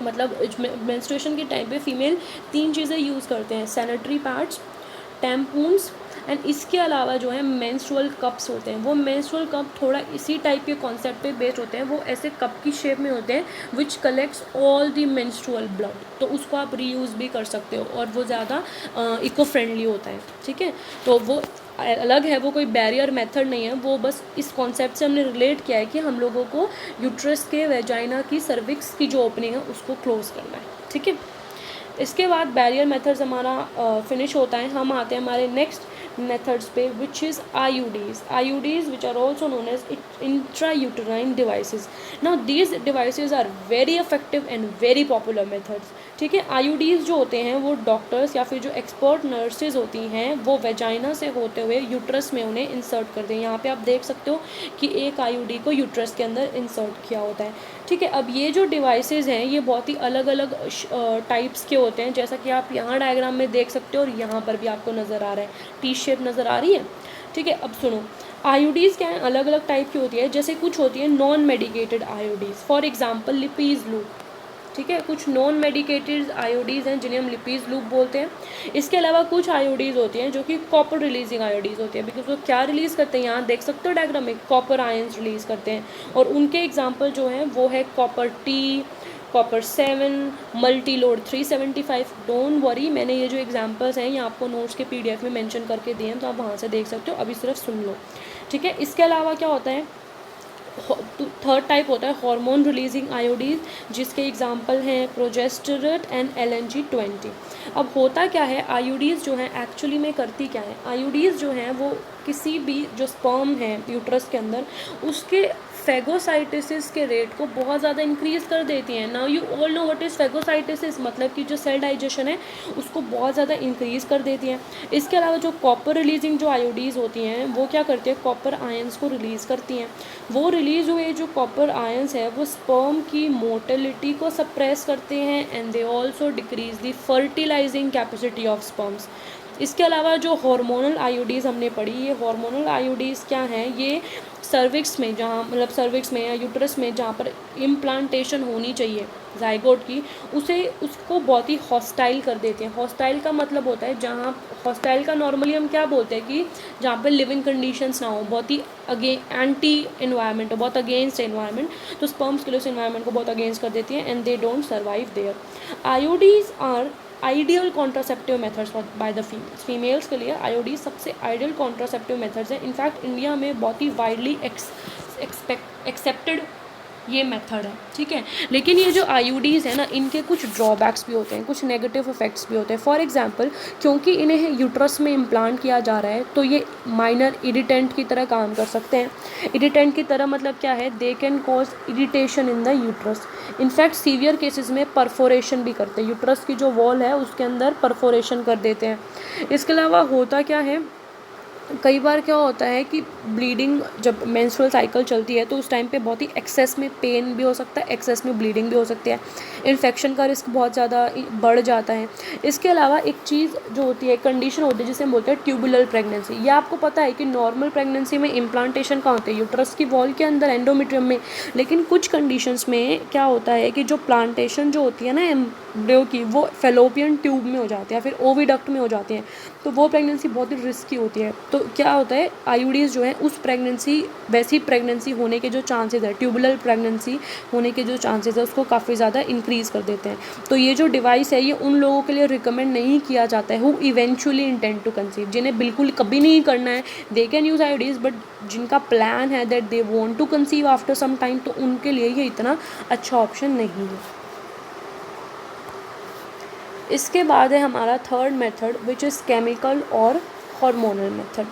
मतलब मेंस्ट्रुएशन के टाइम पे फीमेल 3 चीज़ें यूज़ करते हैं, सैनिटरी पैड्स, टैम्पून्स एंड इसके अलावा जो है मेंस्ट्रुअल कप्स होते हैं। वो मेंस्ट्रुअल कप थोड़ा इसी टाइप के कॉन्सेप्ट पे बेस्ड होते हैं, वो ऐसे कप की शेप में होते हैं which collects all the menstrual blood. तो उसको आप रीयूज़ भी कर सकते हो और वो ज़्यादा इको फ्रेंडली होता है, ठीक है। तो वो अलग है, वो कोई बैरियर मेथड नहीं है, वो बस इस कॉन्सेप्ट से हमने रिलेट किया है कि हम लोगों को यूट्रस के वेजाइना की सर्विक्स की जो ओपनिंग है उसको क्लोज करना है, ठीक है। इसके बाद बैरियर मेथड्स हमारा फिनिश होता है। हम आते हैं हमारे नेक्स्ट मेथड्स पे, which is IUDs which are also known as intrauterine devices. Now these devices are very effective and very popular methods, ठीक है। IUDs जो होते हैं वो डॉक्टर्स या फिर जो एक्सपर्ट नर्सेज होती हैं वो वेजाइना से होते हुए यूट्रस में उन्हें इंसर्ट करते हैं। यहाँ पे आप देख सकते हो कि एक IUD को यूट्रस के अंदर इंसर्ट किया होता है, ठीक है। अब ये जो डिवाइसेस हैं ये बहुत ही अलग अलग टाइप्स के होते हैं, जैसा कि आप यहाँ डायग्राम में देख सकते हो और यहाँ पर भी आपको नज़र आ रहा है, टी शेप नज़र आ रही है, ठीक है। अब सुनो, IUDs क्या है, अलग अलग टाइप की होती है। जैसे कुछ होती है non medicated IUDs, for example Lippes loop, ठीक है। कुछ नॉन मेडिकेटेड IUDs हैं जिन्हें हम लिपीज़ लूप बोलते हैं। इसके अलावा कुछ IUDs होती हैं जो कि कॉपर रिलीजिंग IUDs होती है, बिकॉज वो क्या रिलीज़ करते हैं, यहाँ देख सकते हो डायग्राम में, कॉपर आयंस रिलीज़ करते हैं। और उनके एग्जाम्पल जो हैं वो है copper T, copper 7, multi load 375। Don't worry, मैंने ये जो एग्जांपल्स हैं ये आपको नोट्स के PDF में मेंशन करके दिए हैं, तो आप वहाँ से देख सकते हो, अभी सिर्फ सुन लो, ठीक है। इसके अलावा क्या होता है, थर्ड टाइप होता है हार्मोन रिलीजिंग IUDs, जिसके एग्जांपल हैं प्रोजेस्टेरोन एंड LNG-20। अब होता क्या है, IUDs जो हैं एक्चुअली में करती क्या है, IUDs जो हैं वो किसी भी जो स्पर्म है यूट्रस के अंदर उसके फेगोसाइटोसिस के रेट को बहुत ज़्यादा इंक्रीज़ कर देती हैं। Now you all know what is phagocytosis, मतलब कि जो सेल डाइजेशन है उसको बहुत ज़्यादा इंक्रीज़ कर देती हैं। इसके अलावा जो कॉपर रिलीजिंग जो IUDs होती हैं वो क्या करती है, कॉपर आयंस को रिलीज़ करती हैं। वो रिलीज़ हुए जो कॉपर आयंस है वो स्पर्म की मोटिलिटी को सप्रेस करते हैं and they also decrease the fertilising capacity of sperms. इसके अलावा जो हार्मोनल IUDs हमने पढ़ी, ये हार्मोनल IUDs क्या हैं, ये सर्विक्स में, जहाँ मतलब सर्विक्स में या यूट्रस में जहाँ पर इम्प्लांटेशन होनी चाहिए जाइगोट की, उसको बहुत ही हॉस्टाइल कर देते हैं। हॉस्टाइल का मतलब होता है जहाँ, हॉस्टाइल का नॉर्मली हम क्या बोलते हैं कि जहाँ पर लिविंग कंडीशंस ना हो, बहुत ही एंटी इन्वायरमेंट हो, बहुत अगेंस्ट एनवायरनमेंट, तो स्पर्म्स के लिए उस एनवायरनमेंट को बहुत अगेंस्ट कर देती हैं and they don't survive there. IUDs are ideal contraceptive methods by the females के लिए IUD सबसे आइडियल कॉन्ट्रासेप्टिव मेथड्स हैं। इनफैक्ट इंडिया में बहुत ही वाइडली एक्सेप्टेड ये मेथड है, ठीक है। लेकिन ये जो IUDs है ना, इनके कुछ ड्रॉबैक्स भी होते हैं, कुछ नेगेटिव इफेक्ट्स भी होते हैं। फॉर एग्जांपल, क्योंकि इन्हें यूट्रस में इम्प्लांट किया जा रहा है तो ये माइनर इरिटेंट की तरह काम कर सकते हैं। इरिटेंट की तरह मतलब क्या है, they can cause irritation in the uterus. In fact severe cases में परफोरेशन भी करते हैं, यूट्रस की जो वॉल है उसके अंदर परफोरेशन कर देते हैं। इसके अलावा होता क्या है, कई बार क्या होता है कि ब्लीडिंग, जब मेंस्ट्रुअल साइकिल चलती है तो उस टाइम पे बहुत ही एक्सेस में पेन भी हो सकता है, एक्सेस में ब्लीडिंग भी हो सकती है, इन्फेक्शन का रिस्क बहुत ज़्यादा बढ़ जाता है। इसके अलावा एक चीज़ जो होती है, कंडीशन होती है जिसे हम बोलते हैं ट्यूबुलर प्रेगनेंसी। ये आपको पता है कि नॉर्मल प्रेगनेंसी में इम्प्लांटेशन कहाँ होते हैं, यूट्रस की वॉल के अंदर, एंडोमेट्रियम में। लेकिन कुछ कंडीशंस में क्या होता है कि जो प्लांटेशन जो होती है ना एम्ब्रियो की, वो फेलोपियन ट्यूब में हो जाती है या फिर ओविडक्ट में हो जाती है, तो वो प्रेगनेंसी बहुत ही रिस्की होती है। तो तो क्या होता है, आईयूडीज जो है उस प्रेगनेंसी, वैसी प्रेगनेंसी होने के जो चांसेस है, ट्यूबुलर प्रेगनेंसी होने के जो चांसेस है उसको काफ़ी ज़्यादा इंक्रीज़ कर देते हैं। तो ये जो डिवाइस है ये उन लोगों के लिए रिकमेंड नहीं किया जाता है who eventually intend to conceive, जिन्हें बिल्कुल कभी नहीं करना है, they can use IUDs, but जिनका प्लान है that they want to conceive after some time, तो उनके लिए ये इतना अच्छा ऑप्शन नहीं है। इसके बाद है हमारा third method which is chemical और हार्मोनल मेथड।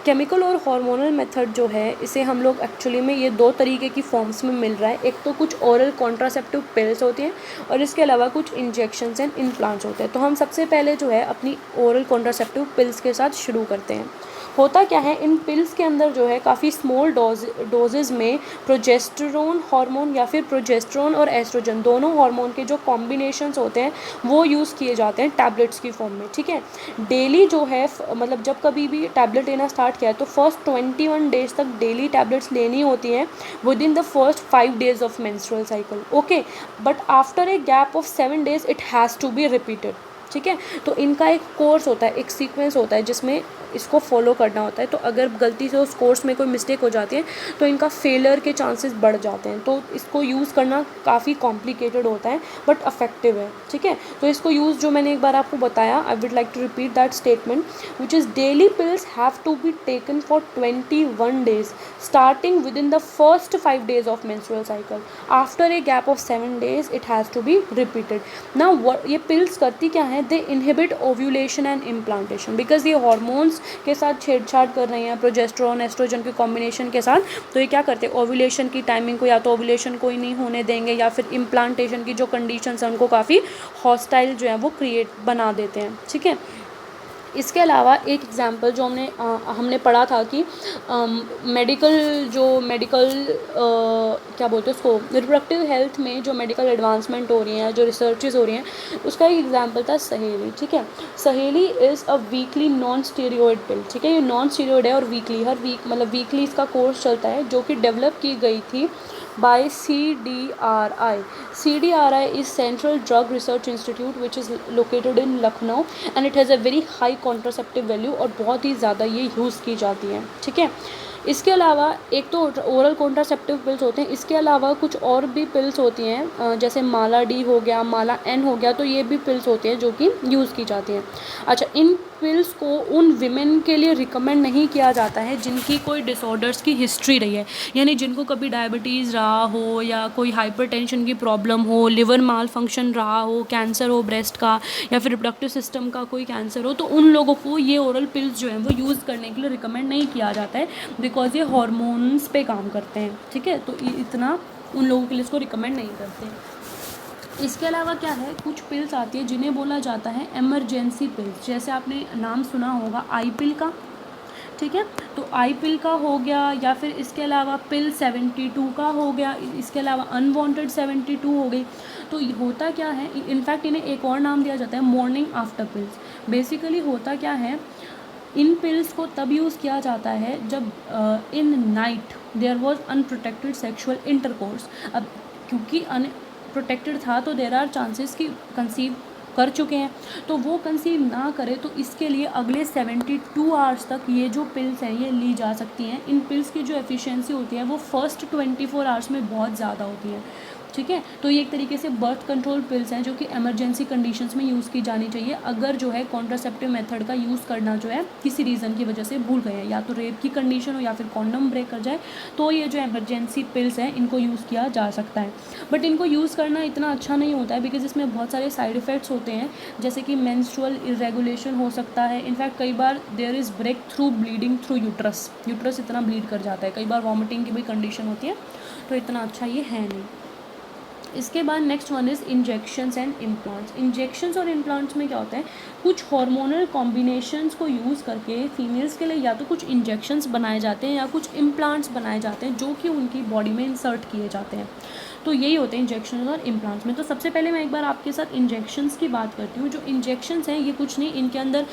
केमिकल और हार्मोनल मेथड जो है इसे हम लोग एक्चुअली में ये दो तरीके की फॉर्म्स में मिल रहा है। एक तो कुछ ओरल कॉन्ट्रासेप्टिव पिल्स होती हैं और इसके अलावा कुछ इंजेक्शंस एंड इम्प्लांट्स होते हैं। तो हम सबसे पहले जो है अपनी ओरल कॉन्ट्रासेप्टिव पिल्स के साथ शुरू करते हैं। होता क्या है, इन पिल्स के अंदर जो है काफ़ी स्मॉल डोजेज़ में प्रोजेस्टेरोन हार्मोन या फिर प्रोजेस्टेरोन और एस्ट्रोजन दोनों हार्मोन के जो कॉम्बिनेशंस होते हैं वो यूज़ किए जाते हैं टैबलेट्स की फॉर्म में, ठीक है। डेली जो है मतलब जब कभी भी टैबलेट लेना स्टार्ट किया है तो फर्स्ट 21 डेज तक डेली टैबलेट्स लेनी होती हैं with in the first 5 days of menstrual cycle, okay. But after a gap of 7 days it has to be repeated, ठीक है। तो इनका एक कोर्स होता है, एक सीक्वेंस होता है जिसमें इसको फॉलो करना होता है। तो अगर गलती से उस कोर्स में कोई मिस्टेक हो जाती है तो इनका फेलियर के चांसेस बढ़ जाते हैं। तो इसको यूज़ करना काफ़ी कॉम्प्लिकेटेड होता है बट अफेक्टिव है, ठीक है। तो इसको यूज़ जो मैंने एक बार आपको बताया, I would like to repeat that statement which is daily pills have to be taken for 21 days starting with in the first 5 days of menstrual cycle. After a gap of 7 days it has to be repeated. Now ये pills करती क्या है, they inhibit ovulation and implantation, because ये hormones के साथ छेड़छाड़ कर रही हैं, प्रोजेस्टेरोन एस्ट्रोजन के कॉम्बिनेशन के साथ। तो ये क्या करते हैं, ओव्यूलेशन की टाइमिंग को या तो ओव्यूलेशन को ही नहीं होने देंगे या फिर इम्प्लांटेशन की जो कंडीशंस हैं उनको काफ़ी हॉस्टाइल जो है वो क्रिएट बना देते हैं, ठीक है। इसके अलावा एक एग्जांपल जो हमने पढ़ा था कि मेडिकल क्या बोलते हैं उसको, रिप्रोडक्टिव हेल्थ में जो मेडिकल एडवांसमेंट हो रही हैं, जो रिसर्चेज हो रही हैं, उसका एक एग्जांपल था सहेली, ठीक है। Saheli is a weekly non steroid pill, ठीक है। ये नॉन स्टेरॉयड है और वीकली, हर वीक मतलब वीकली इसका कोर्स चलता है, जो कि डेवलप की गई थी by CDRI. CDRI is Central Drug Research Institute which is located in Lucknow and it has a very high contraceptive value और बहुत ही ज़्यादा ये यूज़ की जाती हैं, ठीक है। इसके अलावा एक तो ओरल कॉन्ट्रासेप्टिव पिल्स होते हैं, इसके अलावा कुछ और भी पिल्स होती हैं जैसे माला डी हो गया, माला एन हो गया, तो ये भी पिल्स होती हैं जो कि यूज़ की जाती हैं। अच्छा, इन पिल्स को उन विमेन के लिए रिकमेंड नहीं किया जाता है जिनकी कोई डिसऑर्डर्स की हिस्ट्री रही है, यानी जिनको कभी डायबिटीज़ रहा हो या कोई हाइपरटेंशन की प्रॉब्लम हो, लिवर माल फंक्शन रहा हो, कैंसर हो ब्रेस्ट का या फिर रिप्रोडक्टिव सिस्टम का कोई कैंसर हो, तो उन लोगों को ये ओरल पिल्स जो हैं वो यूज़ करने के लिए रिकमेंड नहीं किया जाता है बिकॉज ये हार्मोन्स पे काम करते हैं, ठीक है। तो इतना उन लोगों के लिए इसको रिकमेंड नहीं करते। इसके अलावा क्या है, कुछ पिल्स आती है जिन्हें बोला जाता है एमरजेंसी पिल्स, जैसे आपने नाम सुना होगा आई पिल का, ठीक है। तो आई पिल का हो गया या फिर इसके अलावा पिल 72 का हो गया, इसके अलावा अनवांटेड 72 हो गई। तो होता क्या है, इनफैक्ट इन्हें एक और नाम दिया जाता है मॉर्निंग आफ्टर पिल्स। बेसिकली होता क्या है, इन पिल्स को तब यूज़ किया जाता है जब in night there was unprotected sexual intercourse. अब क्योंकि प्रोटेक्टेड था तो देर आर चांसेस कि कंसीव कर चुके हैं, तो वो कंसीव ना करे तो इसके लिए अगले 72 आवर्स तक ये जो पिल्स हैं ये ली जा सकती हैं। इन पिल्स की जो एफिशिएंसी होती है वो फर्स्ट 24 आवर्स में बहुत ज़्यादा होती है, ठीक है। तो ये एक तरीके से बर्थ कंट्रोल पिल्स हैं जो कि इमरजेंसी कंडीशंस में यूज़ की जानी चाहिए, अगर जो है कॉन्ट्रासेप्टिव मेथड का यूज़ करना जो है किसी रीज़न की वजह से भूल गए हैं, या तो रेप की कंडीशन हो या फिर कॉन्डम ब्रेक कर जाए, तो ये जो इमरजेंसी पिल्स हैं इनको यूज़ किया जा सकता है। बट इनको यूज़ करना इतना अच्छा नहीं होता है बिकॉज इसमें बहुत सारे साइड इफ़ेक्ट्स होते हैं, जैसे कि मेंस्ट्रुअल इरेगुलेशन हो सकता है। इनफैक्ट कई बार there is break through bleeding through uterus इतना ब्लीड कर जाता है, कई बार वॉमिटिंग की भी कंडीशन होती है, तो इतना अच्छा ये है नहीं। इसके बाद next one is injections and implants. Injections और इम्प्लांट्स में क्या होता है, कुछ हार्मोनल कॉम्बिनेशंस को यूज़ करके फीमेल्स के लिए या तो कुछ इंजेक्शंस बनाए जाते हैं या कुछ इम्प्लांट्स बनाए जाते हैं जो कि उनकी बॉडी में इंसर्ट किए जाते हैं। तो यही होते हैं इंजेक्शन और इम्प्लांट्स में। तो सबसे पहले मैं एक बार आपके साथ इंजेक्शंस की बात करती हूँ। जो इंजेक्शंस हैं ये कुछ नहीं, इनके अंदर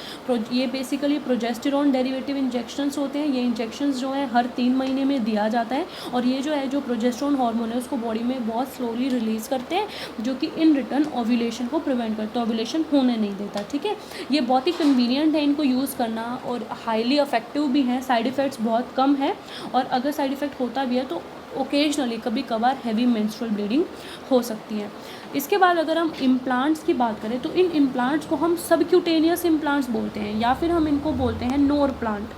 ये बेसिकली प्रोजेस्टेरॉन डेरिवेटिव इंजेक्शंस होते हैं। ये इंजेक्शंस जो है हर 3 महीने में दिया जाता है, और ये जो है जो प्रोजेस्टेरॉन हार्मोन है उसको बॉडी में बहुत स्लोली रिलीज़ करते हैं, जो कि इन रिटर्न ओव्यूलेशन को प्रिवेंट करता है, ओव्यूलेशन होने नहीं देता। ठीक है, ये बहुत ही कन्वीनियंट है इनको यूज़ करना, और हाईली इफेक्टिव भी हैं। साइड इफ़ेक्ट्स बहुत कम है, और अगर साइड इफ़ेक्ट होता भी है तो ओकेजनली कभी कभार हैवी मेंस्ट्रुअल ब्लीडिंग हो सकती है। इसके बाद अगर हम इम्प्लांट्स की बात करें तो इन इम्प्लांट्स को हम सबक्यूटेनियस इम्प्लांट्स बोलते हैं, या फिर हम इनको बोलते हैं नोर प्लांट।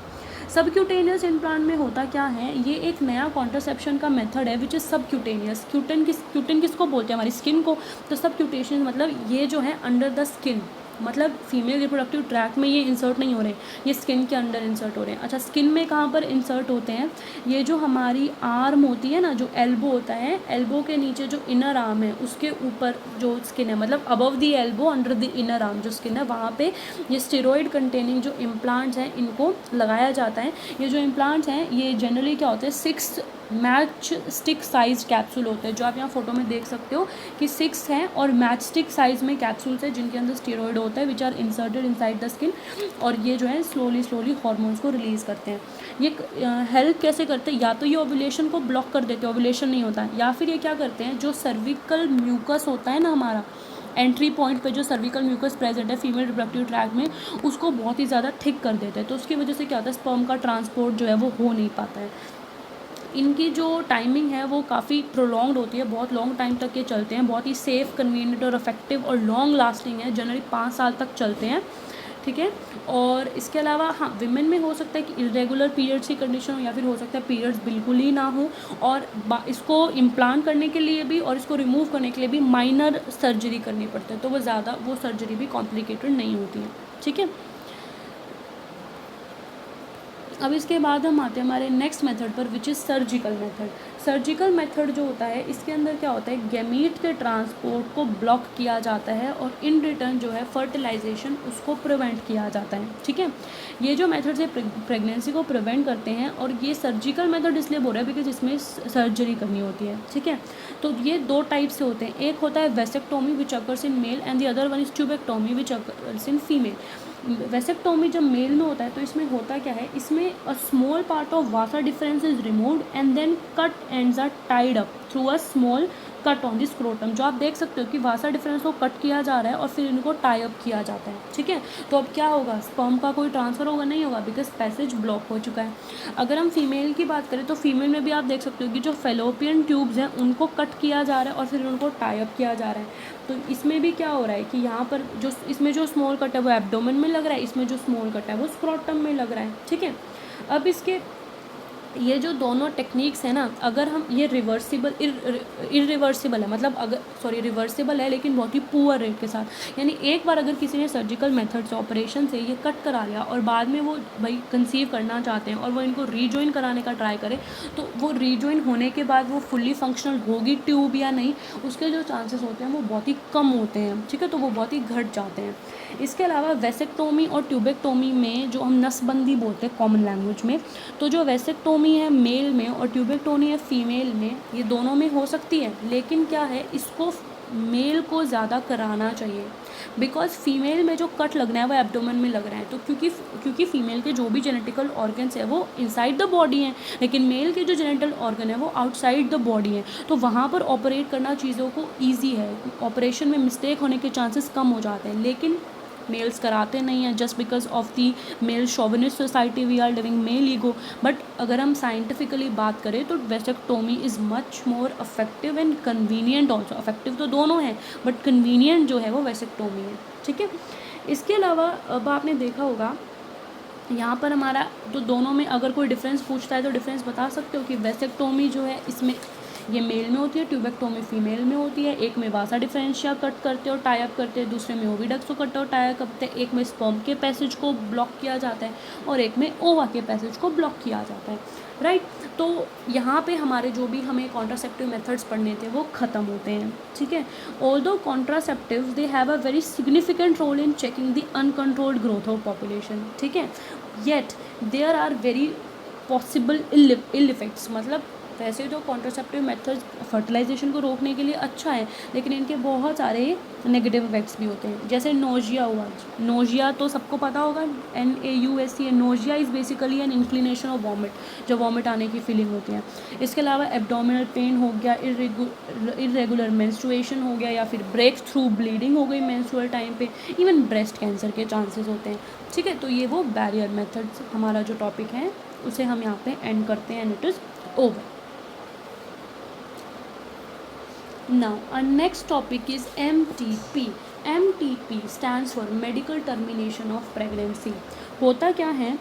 सबक्यूटेनियस इम्प्लांट में होता क्या है, ये एक नया कॉन्ट्रासेप्शन का मेथड है विच इज़ सबक्यूटेनियस। क्यूटन किसको बोलते हैं, हमारी स्किन को। तो सबक्यूटेशन मतलब ये जो है अंडर द स्किन, मतलब फीमेल रिप्रोडक्टिव ट्रैक में ये इंसर्ट नहीं हो रहे, ये स्किन के अंडर इंसर्ट हो रहे हैं। अच्छा, स्किन में कहाँ पर इंसर्ट होते हैं, ये जो हमारी आर्म होती है ना, जो एल्बो होता है, एल्बो के नीचे जो इनर आर्म है उसके ऊपर जो स्किन है, मतलब above the elbow under the inner arm जो स्किन है, वहाँ पे ये स्टेरॉइड कंटेनिंग जो इम्प्लांट्स हैं इनको लगाया जाता है। ये जो इम्प्लांट्स हैं ये जनरली क्या होते हैं, 6 मैच स्टिक साइज कैप्सूल होते हैं, जो आप यहाँ फोटो में देख सकते हो कि 6 हैं, और मैच स्टिक साइज में कैप्सूल्स है जिनके अंदर स्टेरॉइड होता है which are inserted inside the skin, और ये जो है स्लोली हार्मोन्स को रिलीज़ करते हैं। ये हेल्प कैसे करते हैं, या तो ये ओव्यूलेशन को ब्लॉक कर देते हैं, ओव्यूलेशन नहीं होता है, या फिर ये क्या करते हैं, जो सर्विकल म्यूकस होता है ना हमारा, एंट्री पॉइंट पे जो सर्विकल म्यूकस प्रेजेंट है फीमेल रिप्रोडक्टिव ट्रैक में, उसको बहुत ही ज़्यादा थिक कर देते हैं। तो उसकी वजह से क्या होता है, स्पर्म का ट्रांसपोर्ट जो है वो हो नहीं पाता है। इनकी जो टाइमिंग है वो काफ़ी प्रोलॉन्ग्ड होती है, बहुत लॉन्ग टाइम तक ये चलते हैं, बहुत ही सेफ़, कन्वीनियंट और इफेक्टिव और लॉन्ग लास्टिंग है, जनरली 5 साल तक चलते हैं। ठीक है, और इसके अलावा हाँ, विमेन में हो सकता है कि इरेगुलर पीरियड्स की कंडीशन हो, या फिर हो सकता है पीरियड्स बिल्कुल ही ना हो, और इसको इम्प्लांट करने के लिए भी और इसको रिमूव करने के लिए भी माइनर सर्जरी करनी पड़ती है, तो वो सर्जरी भी कॉम्प्लिकेटेड नहीं होती है। ठीक है, अब इसके बाद हम आते हैं हमारे नेक्स्ट मेथड पर which is surgical method. Surgical method जो होता है इसके अंदर क्या होता है, गैमीट के ट्रांसपोर्ट को ब्लॉक किया जाता है, और इन रिटर्न जो है फर्टिलाइजेशन उसको प्रिवेंट किया जाता है। ठीक है, ये जो मेथड है प्रेगनेंसी को प्रिवेंट करते हैं, और ये सर्जिकल मेथड इसलिए बोल रहा है बिकॉज इसमें सर्जरी करनी होती है। ठीक है, तो ये 2 टाइप से होते हैं, एक होता है vasectomy which occurs in male and the other one is tubectomy which occurs in female. Vasectomy जब मेल में होता है तो इसमें होता क्या है, इसमें a small part of vas deferens is removed and then cut ends are tied up through a small cut on the scrotum. जो आप देख सकते हो कि वासा डिफरेंस को कट किया जा रहा है और फिर इनको टाई अप किया जाता है। ठीक है, तो अब क्या होगा, स्पर्म का कोई ट्रांसफ़र होगा, नहीं होगा, बिकॉज पैसेज ब्लॉक हो चुका है। अगर हम फीमेल की बात करें तो फीमेल में भी आप देख सकते हो कि जो फेलोपियन ट्यूब्स हैं उनको कट किया जा रहा है और फिर उनको टाई अप किया जा रहा है। तो इसमें भी क्या हो रहा है कि यहाँ पर जो इसमें जो स्मॉल कट है वो एब्डोमेन में लग रहा है, इसमें जो स्मॉल कट है वो स्क्रोटम में लग रहा है। ठीक है, अब इसके ये जो दोनों टेक्निक्स हैं ना, अगर हम ये इरिवर्सिबल है, मतलब अगर रिवर्सिबल है लेकिन बहुत ही पुअर रेट के साथ, यानी एक बार अगर किसी ने सर्जिकल मेथड से ऑपरेशन से ये कट करा लिया और बाद में वो भाई कंसीव करना चाहते हैं और वो इनको रीजॉइन कराने का ट्राई करें, तो वो रीजॉइन होने के बाद वो फुल्ली फंक्शनल होगी ट्यूब या नहीं, उसके जो चांसेस होते हैं वो बहुत ही कम होते हैं। ठीक है, तो वो बहुत ही घट जाते हैं। इसके अलावा वेसेक्टोमी और ट्यूबेक्टोमी में जो हम नसबंदी बोलते हैं कॉमन लैंग्वेज में, तो जो वेसेक्टोमी है मेल में और ट्यूबेक्टोमी है फीमेल में, ये दोनों में हो सकती है, लेकिन क्या है, इसको मेल को ज़्यादा कराना चाहिए, बिकॉज फीमेल में जो कट लगना है वो एब्डोमेन में लग रहा है। तो क्योंकि फीमेल के जो भी जेनेटिकल ऑर्गन्स है वो इनसाइड द बॉडी हैं, लेकिन मेल के जो जेनेटल ऑर्गन है वो आउटसाइड द बॉडी है, तो वहाँ पर ऑपरेट करना चीज़ों को ईजी है, ऑपरेशन में मिस्टेक होने के चांसेस कम हो जाते हैं, लेकिन मेल्स कराते नहीं हैं just because of the male chauvinist society, we are living male ego. But अगर हम साइंटिफिकली बात करें तो vasectomy is much more effective and convenient also. Effective तो दोनों हैं बट कन्वीनियंट जो है वो वेसेक्टोमी है। ठीक है, इसके अलावा अब आपने देखा होगा यहाँ पर हमारा तो दोनों में अगर कोई डिफरेंस पूछता है तो डिफरेंस बता सकते हो कि वेसेक्टोमी जो है इसमें ये मेल में होती है, ट्यूबेक्टोमी फीमेल में होती है। एक में वासा डिफरेंशिया कट करते और टाई अप करते हैं, दूसरे में ओविडक्स को कट और टाई अप करते हैं, एक में स्पर्म के पैसेज को ब्लॉक किया जाता है और एक में ओवा के पैसेज को ब्लॉक किया जाता है। राइट, तो यहाँ पे हमारे जो भी हमें कॉन्ट्रासेप्टिव मेथड्स पढ़ने थे वो ख़त्म होते हैं। ठीक है, although contraceptives they have a very significant role in checking the uncontrolled growth of population. ठीक है, yet there are very possible ill effects, मतलब वैसे तो कॉन्ट्रासेप्टिव मेथड्स फर्टिलाइजेशन को रोकने के लिए अच्छा है, लेकिन इनके बहुत सारे नेगेटिव इफेक्ट्स भी होते हैं। जैसे नोजिया हुआ, नोजिया तो सबको पता होगा, NAUSEA, nausea is basically N inclination of vomit, जो वॉमिट आने की फीलिंग होती है। इसके अलावा एब्डोमिनल पेन हो गया, इरेगुलर मेंस्ट्रुएशन हो गया, या फिर ब्रेक थ्रू ब्लीडिंग हो गई मेंस्ट्रुअल टाइम पे, इवन ब्रेस्ट कैंसर के चांसेस होते हैं। ठीक है, तो ये वो बैरियर मेथड्स हमारा जो टॉपिक है उसे हम यहाँ पे एंड करते हैं, and it is over. Now, our next topic is MTP. MTP stands for Medical Termination of Pregnancy. होता क्या है,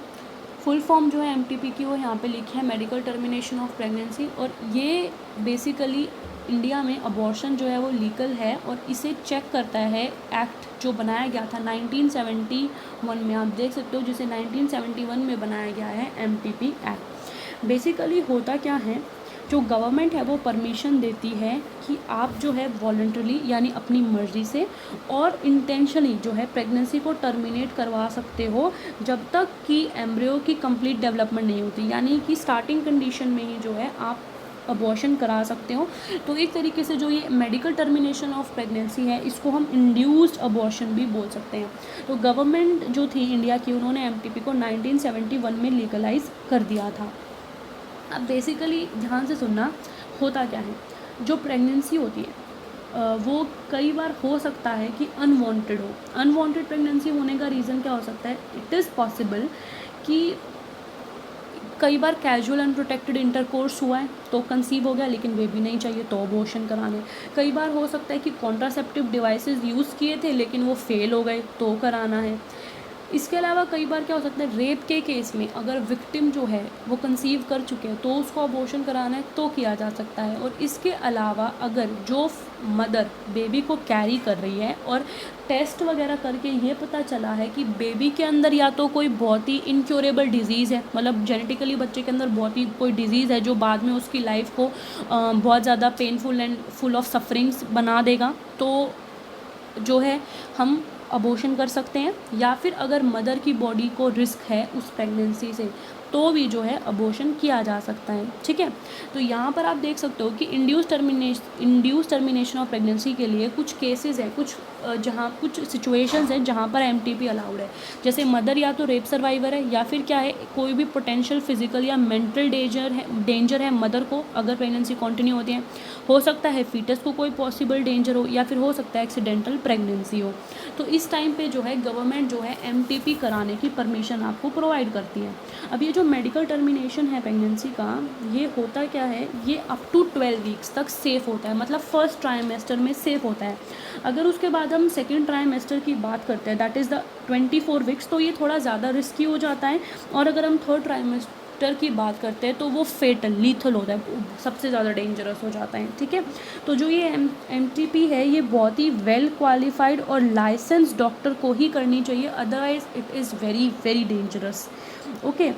फुल फॉर्म जो है MTP की वो यहाँ पे लिखी है, मेडिकल टर्मिनेशन ऑफ प्रेगनेंसी। और ये बेसिकली इंडिया में अबॉर्शन जो है वो लीगल है, और इसे चेक करता है एक्ट जो बनाया गया था 1971 में, आप देख सकते हो, जिसे 1971 में बनाया गया है MTP एक्ट। बेसिकली होता क्या है, जो गवर्नमेंट है वो परमिशन देती है कि आप जो है वॉलंटरली यानी अपनी मर्ज़ी से और इंटेंशनली जो है प्रेगनेंसी को टर्मिनेट करवा सकते हो, जब तक कि एम्ब्रियो की कंप्लीट डेवलपमेंट नहीं होती, यानी कि स्टार्टिंग कंडीशन में ही जो है आप अबॉर्शन करा सकते हो। तो एक तरीके से जो ये मेडिकल टर्मिनेशन ऑफ प्रेगनेंसी है, इसको हम इंड्यूस्ड अबॉर्शन भी बोल सकते हैं। तो गवर्नमेंट जो थी इंडिया की, उन्होंने MTP को 1971 में लीगलाइज कर दिया था। अब बेसिकली ध्यान से सुनना, होता क्या है, जो प्रेगनेंसी होती है वो कई बार हो सकता है कि अनवांटेड हो। अनवांटेड प्रेगनेंसी होने का रीज़न क्या हो सकता है, इट इज़ पॉसिबल कि कई बार कैजुअल अनप्रोटेक्टेड इंटरकोर्स हुआ है तो कंसीव हो गया, लेकिन बेबी नहीं चाहिए तो अबॉर्शन कराना है। कई बार हो सकता है कि कॉन्ट्रासेप्टिव डिवाइसेस यूज़ किए थे लेकिन वो फेल हो गए तो कराना है। इसके अलावा कई बार क्या हो सकता है, रेप के केस में अगर विक्टिम जो है वो कंसीव कर चुके हैं तो उसको अबॉर्शन कराना है तो किया जा सकता है। और इसके अलावा अगर जो मदर बेबी को कैरी कर रही है और टेस्ट वगैरह करके ये पता चला है कि बेबी के अंदर या तो कोई बहुत ही इनक्योरेबल डिजीज़ है, मतलब जेनेटिकली बच्चे के अंदर बहुत ही कोई डिजीज़ है जो बाद में उसकी लाइफ को बहुत ज़्यादा painful and full of sufferings बना देगा, तो जो है हम अबॉर्शन कर सकते हैं। या फिर अगर मदर की बॉडी को रिस्क है उस प्रेगनेंसी से तो भी जो है अबॉर्शन किया जा सकता है। ठीक है, तो यहाँ पर आप देख सकते हो कि इंड्यूस टर्मिनेशन ऑफ प्रेगनेंसी के लिए कुछ केसेस हैं, जहाँ कुछ सिचुएशंस हैं जहाँ पर MTP अलाउड है। जैसे मदर या तो रेप सर्वाइवर है, या फिर क्या है, कोई भी पोटेंशियल फिजिकल या मेंटल डेंजर है मदर को अगर प्रेगनेंसी कंटिन्यू होती है। हो सकता है फीटस को कोई पॉसिबल डेंजर हो, या फिर हो सकता है एक्सीडेंटल प्रेगनेंसी हो। तो इस टाइम पे जो है गवर्नमेंट जो है MTP कराने की परमिशन आपको प्रोवाइड करती है। अब ये जो मेडिकल टर्मिनेशन है प्रेगनेंसी का, ये होता क्या है, ये अप टू 12 वीक्स तक सेफ़ होता है, मतलब फर्स्ट ट्राइमेस्टर में सेफ़ होता है। अगर उसके बाद हम सेकेंड ट्राइमेस्टर की बात करते हैं, दैट इज़ द 24 वीक्स, तो ये थोड़ा ज़्यादा रिस्की हो जाता है। और अगर हम थर्ड ट्राइमेस्टर की बात करते हैं तो वो फेटल लीथल होता है, सबसे ज़्यादा डेंजरस हो जाता है। ठीक है, तो जो ये MTP है ये बहुत ही वेल क्वालिफाइड और लाइसेंस डॉक्टर को ही करनी चाहिए, otherwise it is very very dangerous. Okay,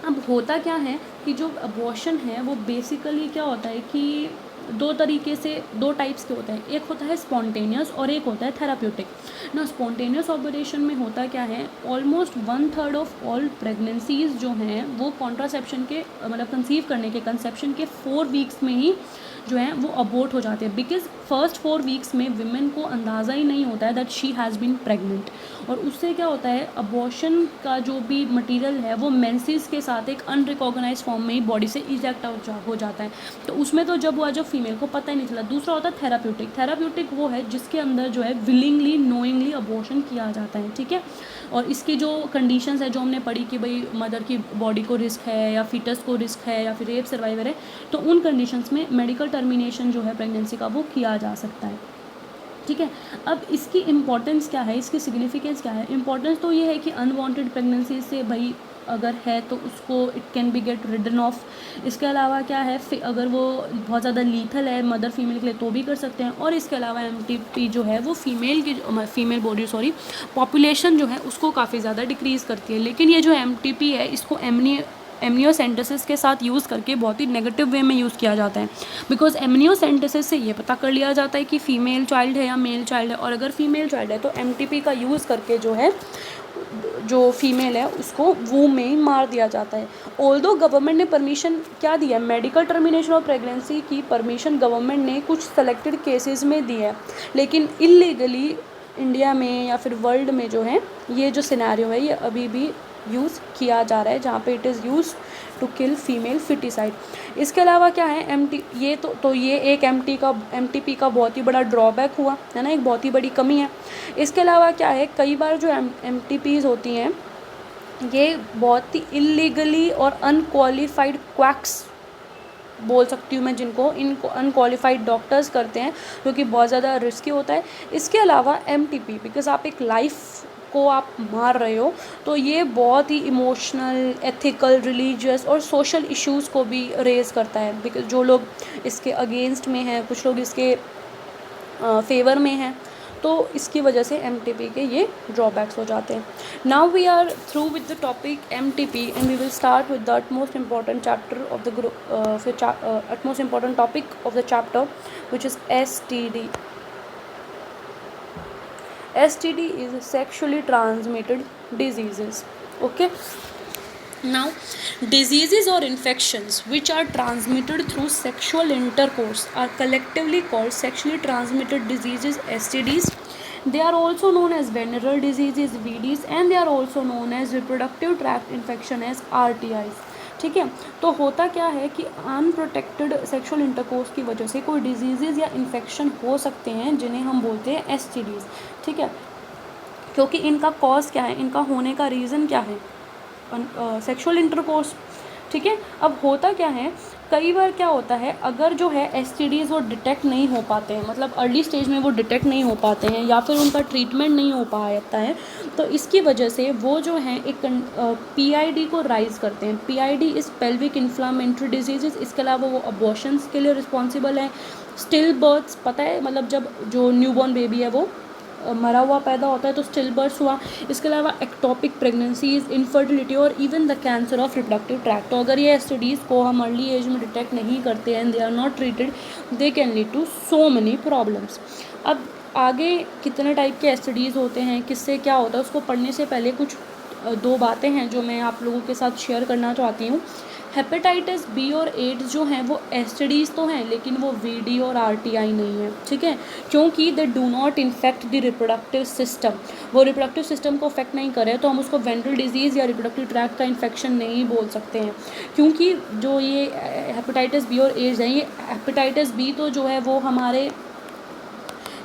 अब होता क्या है कि जो अबॉर्शन है वो बेसिकली क्या होता है कि दो टाइप्स के होते हैं। एक होता है स्पॉन्टेनियस और एक होता है थेराप्यूटिक ना। स्पॉन्टेनियस ऑपरेशन में होता क्या है, ऑलमोस्ट 1/3 ऑफ ऑल प्रेगनेंसीज जो हैं वो कॉन्ट्रासेप्शन के मतलब कंसीव करने के कंसेप्शन के 4 वीक्स में ही जो है वो अबॉर्ट हो जाते हैं, बिकॉज फर्स्ट 4 वीक्स में विमेन को अंदाज़ा ही नहीं होता है that she has been pregnant. और उससे क्या होता है, अबॉर्शन का जो भी मटेरियल है वो मेंसेस के साथ एक अनरिकॉग्नाइज फॉर्म में ही बॉडी से इजेक्ट हो जाता है। तो उसमें तो जब हुआ, जब फीमेल को पता ही नहीं चला। दूसरा होता है थेराप्यूटिक वो है जिसके अंदर जो है विलिंगली नोइंगली अबॉर्शन किया जाता है। ठीक है, और इसकी जो कंडीशंस है जो हमने पढ़ी कि भाई मदर की बॉडी को रिस्क है या फीटस को रिस्क है या फिर रेप सर्वाइवर है, तो उन कंडीशंस में मेडिकल टर्मिनेशन जो है प्रेगनेंसी का वो किया जा सकता है। ठीक है, अब इसकी इम्पॉर्टेंस क्या है, इसकी सिग्निफिकेंस क्या है। इम्पॉर्टेंस तो ये है कि अनवांटेड प्रेगनेंसी से भाई अगर है तो उसको it can be get ridden off. इसके अलावा क्या है, अगर वो बहुत ज़्यादा लीथल है मदर फीमेल के लिए तो भी कर सकते हैं। और इसके अलावा MTP जो है वो फीमेल बॉडी पॉपुलेशन जो है उसको काफ़ी ज़्यादा डिक्रीज़ करती है। लेकिन ये जो MTP है इसको एमनियोसेंटेसिस के साथ यूज़ करके बहुत ही नेगेटिव वे में यूज़ किया जाता है। बिकॉज एमनियोसेंटेसिस से ये पता कर लिया जाता है कि फ़ीमेल चाइल्ड है या मेल चाइल्ड है, और अगर फीमेल चाइल्ड है तो MTP का यूज़ करके जो है जो फीमेल है उसको वूम में ही मार दिया जाता है। ऑल्दो गवर्नमेंट ने परमिशन क्या दिया है, मेडिकल टर्मिनेशन ऑफ प्रेगनेंसी की परमिशन गवर्नमेंट ने कुछ सेलेक्टेड केसेस में दी है, लेकिन इलीगली इंडिया में या फिर वर्ल्ड में जो है ये जो सिनेरियो है ये अभी भी यूज़ किया जा रहा है, जहाँ पे it is use to kill female foeticide. इसके अलावा क्या है, ये तो ये एक एमटीपी का बहुत ही बड़ा ड्रॉबैक हुआ है ना, एक बहुत ही बड़ी कमी है। इसके अलावा क्या है, कई बार जो एमटीपीज़ होती हैं ये बहुत ही इलीगली और अनक्वालिफाइड क्वैक्स बोल सकती हूँ मैं, इनको अनक्वालिफाइड डॉक्टर्स करते हैं, जो कि बहुत ज़्यादा रिस्की होता है। इसके अलावा एमटीपी बिकॉज आप एक लाइफ को आप मार रहे हो, तो ये बहुत ही इमोशनल, एथिकल, रिलीजियस और सोशल इश्यूज़ को भी रेज़ करता है, बिकॉज जो लोग इसके अगेंस्ट में हैं, कुछ लोग इसके फेवर में हैं, तो इसकी वजह से एमटीपी के ये ड्रॉबैक्स हो जाते हैं। Now we are through with the topic MTP and we will start with the utmost important chapter of the group utmost important topic of the chapter, which is STD. STD is sexually transmitted diseases. Okay. Now, diseases or infections which are transmitted through sexual intercourse are collectively called sexually transmitted diseases, STDs. They are also known as venereal diseases, VDs, and they are also known as reproductive tract infection as RTIs. ठीक है, तो होता क्या है कि unprotected sexual intercourse की वजह से कोई डिजीज़ या इन्फेक्शन हो सकते हैं जिन्हें हम बोलते हैं STDs। ठीक है, क्योंकि इनका कॉज क्या है, इनका होने का रीज़न क्या है, सेक्सुअल इंटरकोर्स। ठीक है, अब होता क्या है, कई बार क्या होता है, अगर जो है STDs वो डिटेक्ट नहीं हो पाते हैं, मतलब अर्ली स्टेज में वो डिटेक्ट नहीं हो पाते हैं या फिर उनका ट्रीटमेंट नहीं हो पाता है, तो इसकी वजह से वो जो है एक PID को राइज़ करते हैं। PID is pelvic inflammatory disease. इसके अलावा वो अबॉर्शंस के लिए रिस्पॉन्सिबल है, स्टिल बर्थ्स, पता है मतलब जब जो न्यूबॉर्न बेबी है वो मरा हुआ पैदा होता है तो स्टिल बर्थ हुआ। इसके अलावा एक्टोपिक प्रेगनेंसीज, इनफर्टिलिटी और even the cancer of reproductive tract. तो अगर ये STDs को हम अर्ली एज में डिटेक्ट नहीं करते हैं, they are not treated, they can lead to so many problems. अब आगे कितने टाइप के STDs होते हैं, किससे क्या होता है, उसको पढ़ने से पहले कुछ दो बातें हैं जो मैं आप लोगों के साथ शेयर करना चाहती हूँ। हेपेटाइटिस बी और एड्स जो हैं वो STDs तो हैं, लेकिन वो VD और RTI नहीं है। ठीक है, क्योंकि दे do not infect the reproductive system, वो रिप्रोडक्टिव सिस्टम को अफेक्ट नहीं करे, तो हम उसको वेनरल डिजीज़ या रिप्रोडक्टिव ट्रैक्ट का इन्फेक्शन नहीं बोल सकते हैं। क्योंकि जो ये हेपेटाइटिस बी और एड्स हैं, ये हेपेटाइटिस बी तो जो है वो हमारे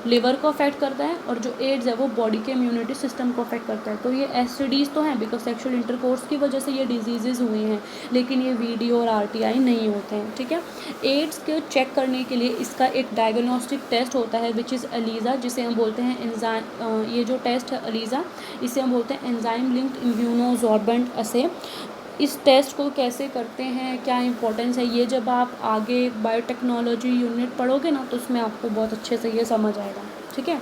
लिवर को अफेक्ट करता है, और जो एड्स है वो बॉडी के इम्यूनिटी सिस्टम को अफेक्ट करता है। तो ये STDs तो हैं बिकॉज सेक्सुअल इंटरकोर्स की वजह से ये डिजीज़ हुए हैं, लेकिन ये VD और RTI नहीं होते हैं। ठीक है, एड्स को चेक करने के लिए इसका एक डायग्नोस्टिक टेस्ट होता है विच इज़ ELISA, जिसे हम बोलते हैं एंजाइम, ये जो टेस्ट है ELISA, इसे हम बोलते हैं एंजाइम लिंक्ड इम्यूनोसॉर्बेंट असे। इस टेस्ट को कैसे करते हैं, क्या इंपॉर्टेंस है, ये जब आप आगे बायोटेक्नोलॉजी यूनिट पढ़ोगे ना तो उसमें आपको बहुत अच्छे से ये समझ आएगा। ठीक है,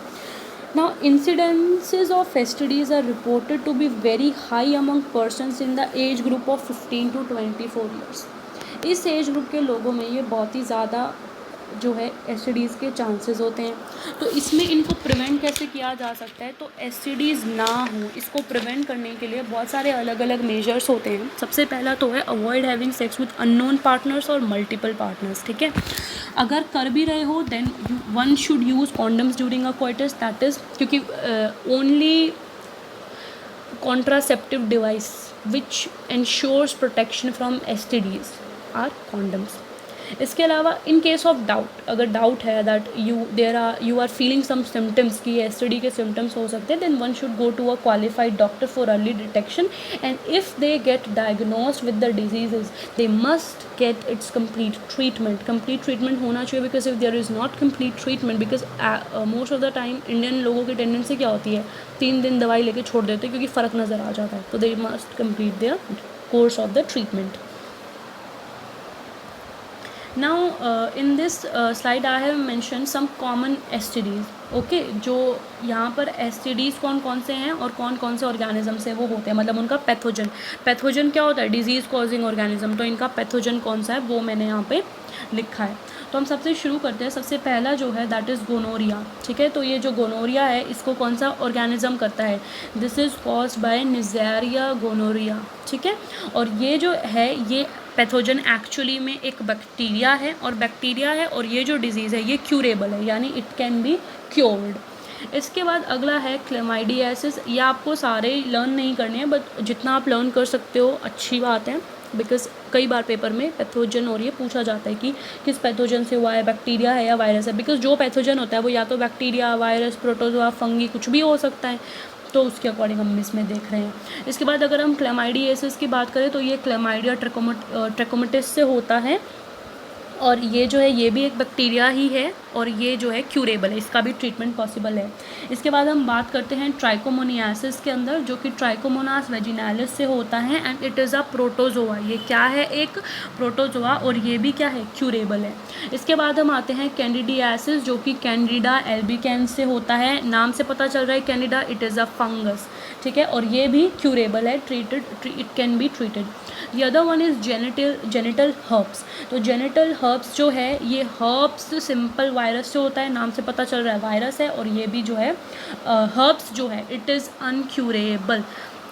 now incidences of STDs are reported to be very high among persons in the age group of 15 to 24 years. इस एज ग्रुप के लोगों में ये बहुत ही ज़्यादा जो है STDs के चांसेस होते हैं। तो इसमें इनको प्रिवेंट कैसे किया जा सकता है, तो STDs ना हो इसको प्रिवेंट करने के लिए बहुत सारे अलग अलग मेजर्स होते हैं। सबसे पहला तो है avoid having sex with unknown partners और मल्टीपल पार्टनर्स। ठीक है, अगर कर भी रहे हो then one should use condoms during a coitus, that is क्योंकि only contraceptive device which ensures protection from STDs are condoms. इसके अलावा इन केस ऑफ डाउट, अगर डाउट है that you are feeling some symptoms कि STD के symptoms हो सकते हैं, then one should go to a qualified doctor for early detection, and if they get diagnosed with the diseases they must get its complete treatment. Complete treatment होना चाहिए, because if there is not complete treatment, because most of the time Indian लोगों की tendency क्या होती है, 3 दिन दवाई लेके छोड़ देते हैं क्योंकि फ़र्क नज़र आ जाता है। तो they must complete their course of the treatment. Now in this slide I have mentioned some common STDs. Okay, जो यहाँ पर STDs कौन कौन से हैं और कौन कौन से ऑर्गेनिज्म से वो होते हैं, मतलब उनका पैथोजन क्या होता है, डिजीज़ कॉजिंग ऑर्गेनिज्म। तो इनका पैथोजन कौन सा है वो मैंने यहाँ पे लिखा है। तो हम सबसे शुरू करते हैं। सबसे पहला जो है दैट इज़ गोनोरिया, ठीक है। तो ये जो गोनोरिया है इसको कौन सा ऑर्गेनिज्म करता है, this is caused by Neisseria gonorrhoea, ठीक है। और ये जो है ये पैथोजन एक्चुअली में एक बैक्टीरिया है, और ये जो डिजीज़ है ये क्यूरेबल है, यानी इट कैन बी क्योर्ड। इसके बाद अगला है क्लेमाइडियासिस। ये आपको सारे लर्न नहीं करने हैं, बट जितना आप लर्न कर सकते हो अच्छी बात है, बिकॉज कई बार पेपर में पैथोजन और ये पूछा जाता है कि किस पैथोजन से हुआ है, बैक्टीरिया है या वायरस है। बिकॉज जो पैथोजन होता है वो या तो बैक्टीरिया, वायरस, प्रोटोजोआ, फंगी कुछ भी हो सकता है, तो उसके अकॉर्डिंग हम इसमें देख रहे हैं। इसके बाद अगर हम क्लेमाइडियासिस की बात करें तो ये क्लेमाइडिया ट्रैकोमैटिस से होता है, और ये जो है ये भी एक बैक्टीरिया ही है, और ये जो है क्यूरेबल है, इसका भी ट्रीटमेंट पॉसिबल है। इसके बाद हम बात करते हैं ट्राइकोमोनियासिस के अंदर, जो कि ट्राइकोमोनास वेजिनालिस से होता है, and it is a protozoa. ये क्या है, एक प्रोटोजोआ, और ये भी क्या है, क्यूरेबल है। इसके बाद हम आते हैं कैंडिडियासिस, जो कि कैंडिडा एल्बिकेंस से होता है, नाम से पता चल रहा है Candida, it is a fungus, ठीक है, और ये भी क्यूरेबल है, it can be treated. The other one is genital herbs. तो जेनिटल हर्ब्स जो है ये हर्ब्स सिंपल वायरस से होता है, नाम से पता चल रहा है वायरस है, और ये भी जो है हर्ब्स जो है इट इज़ अनक्यूरेबल,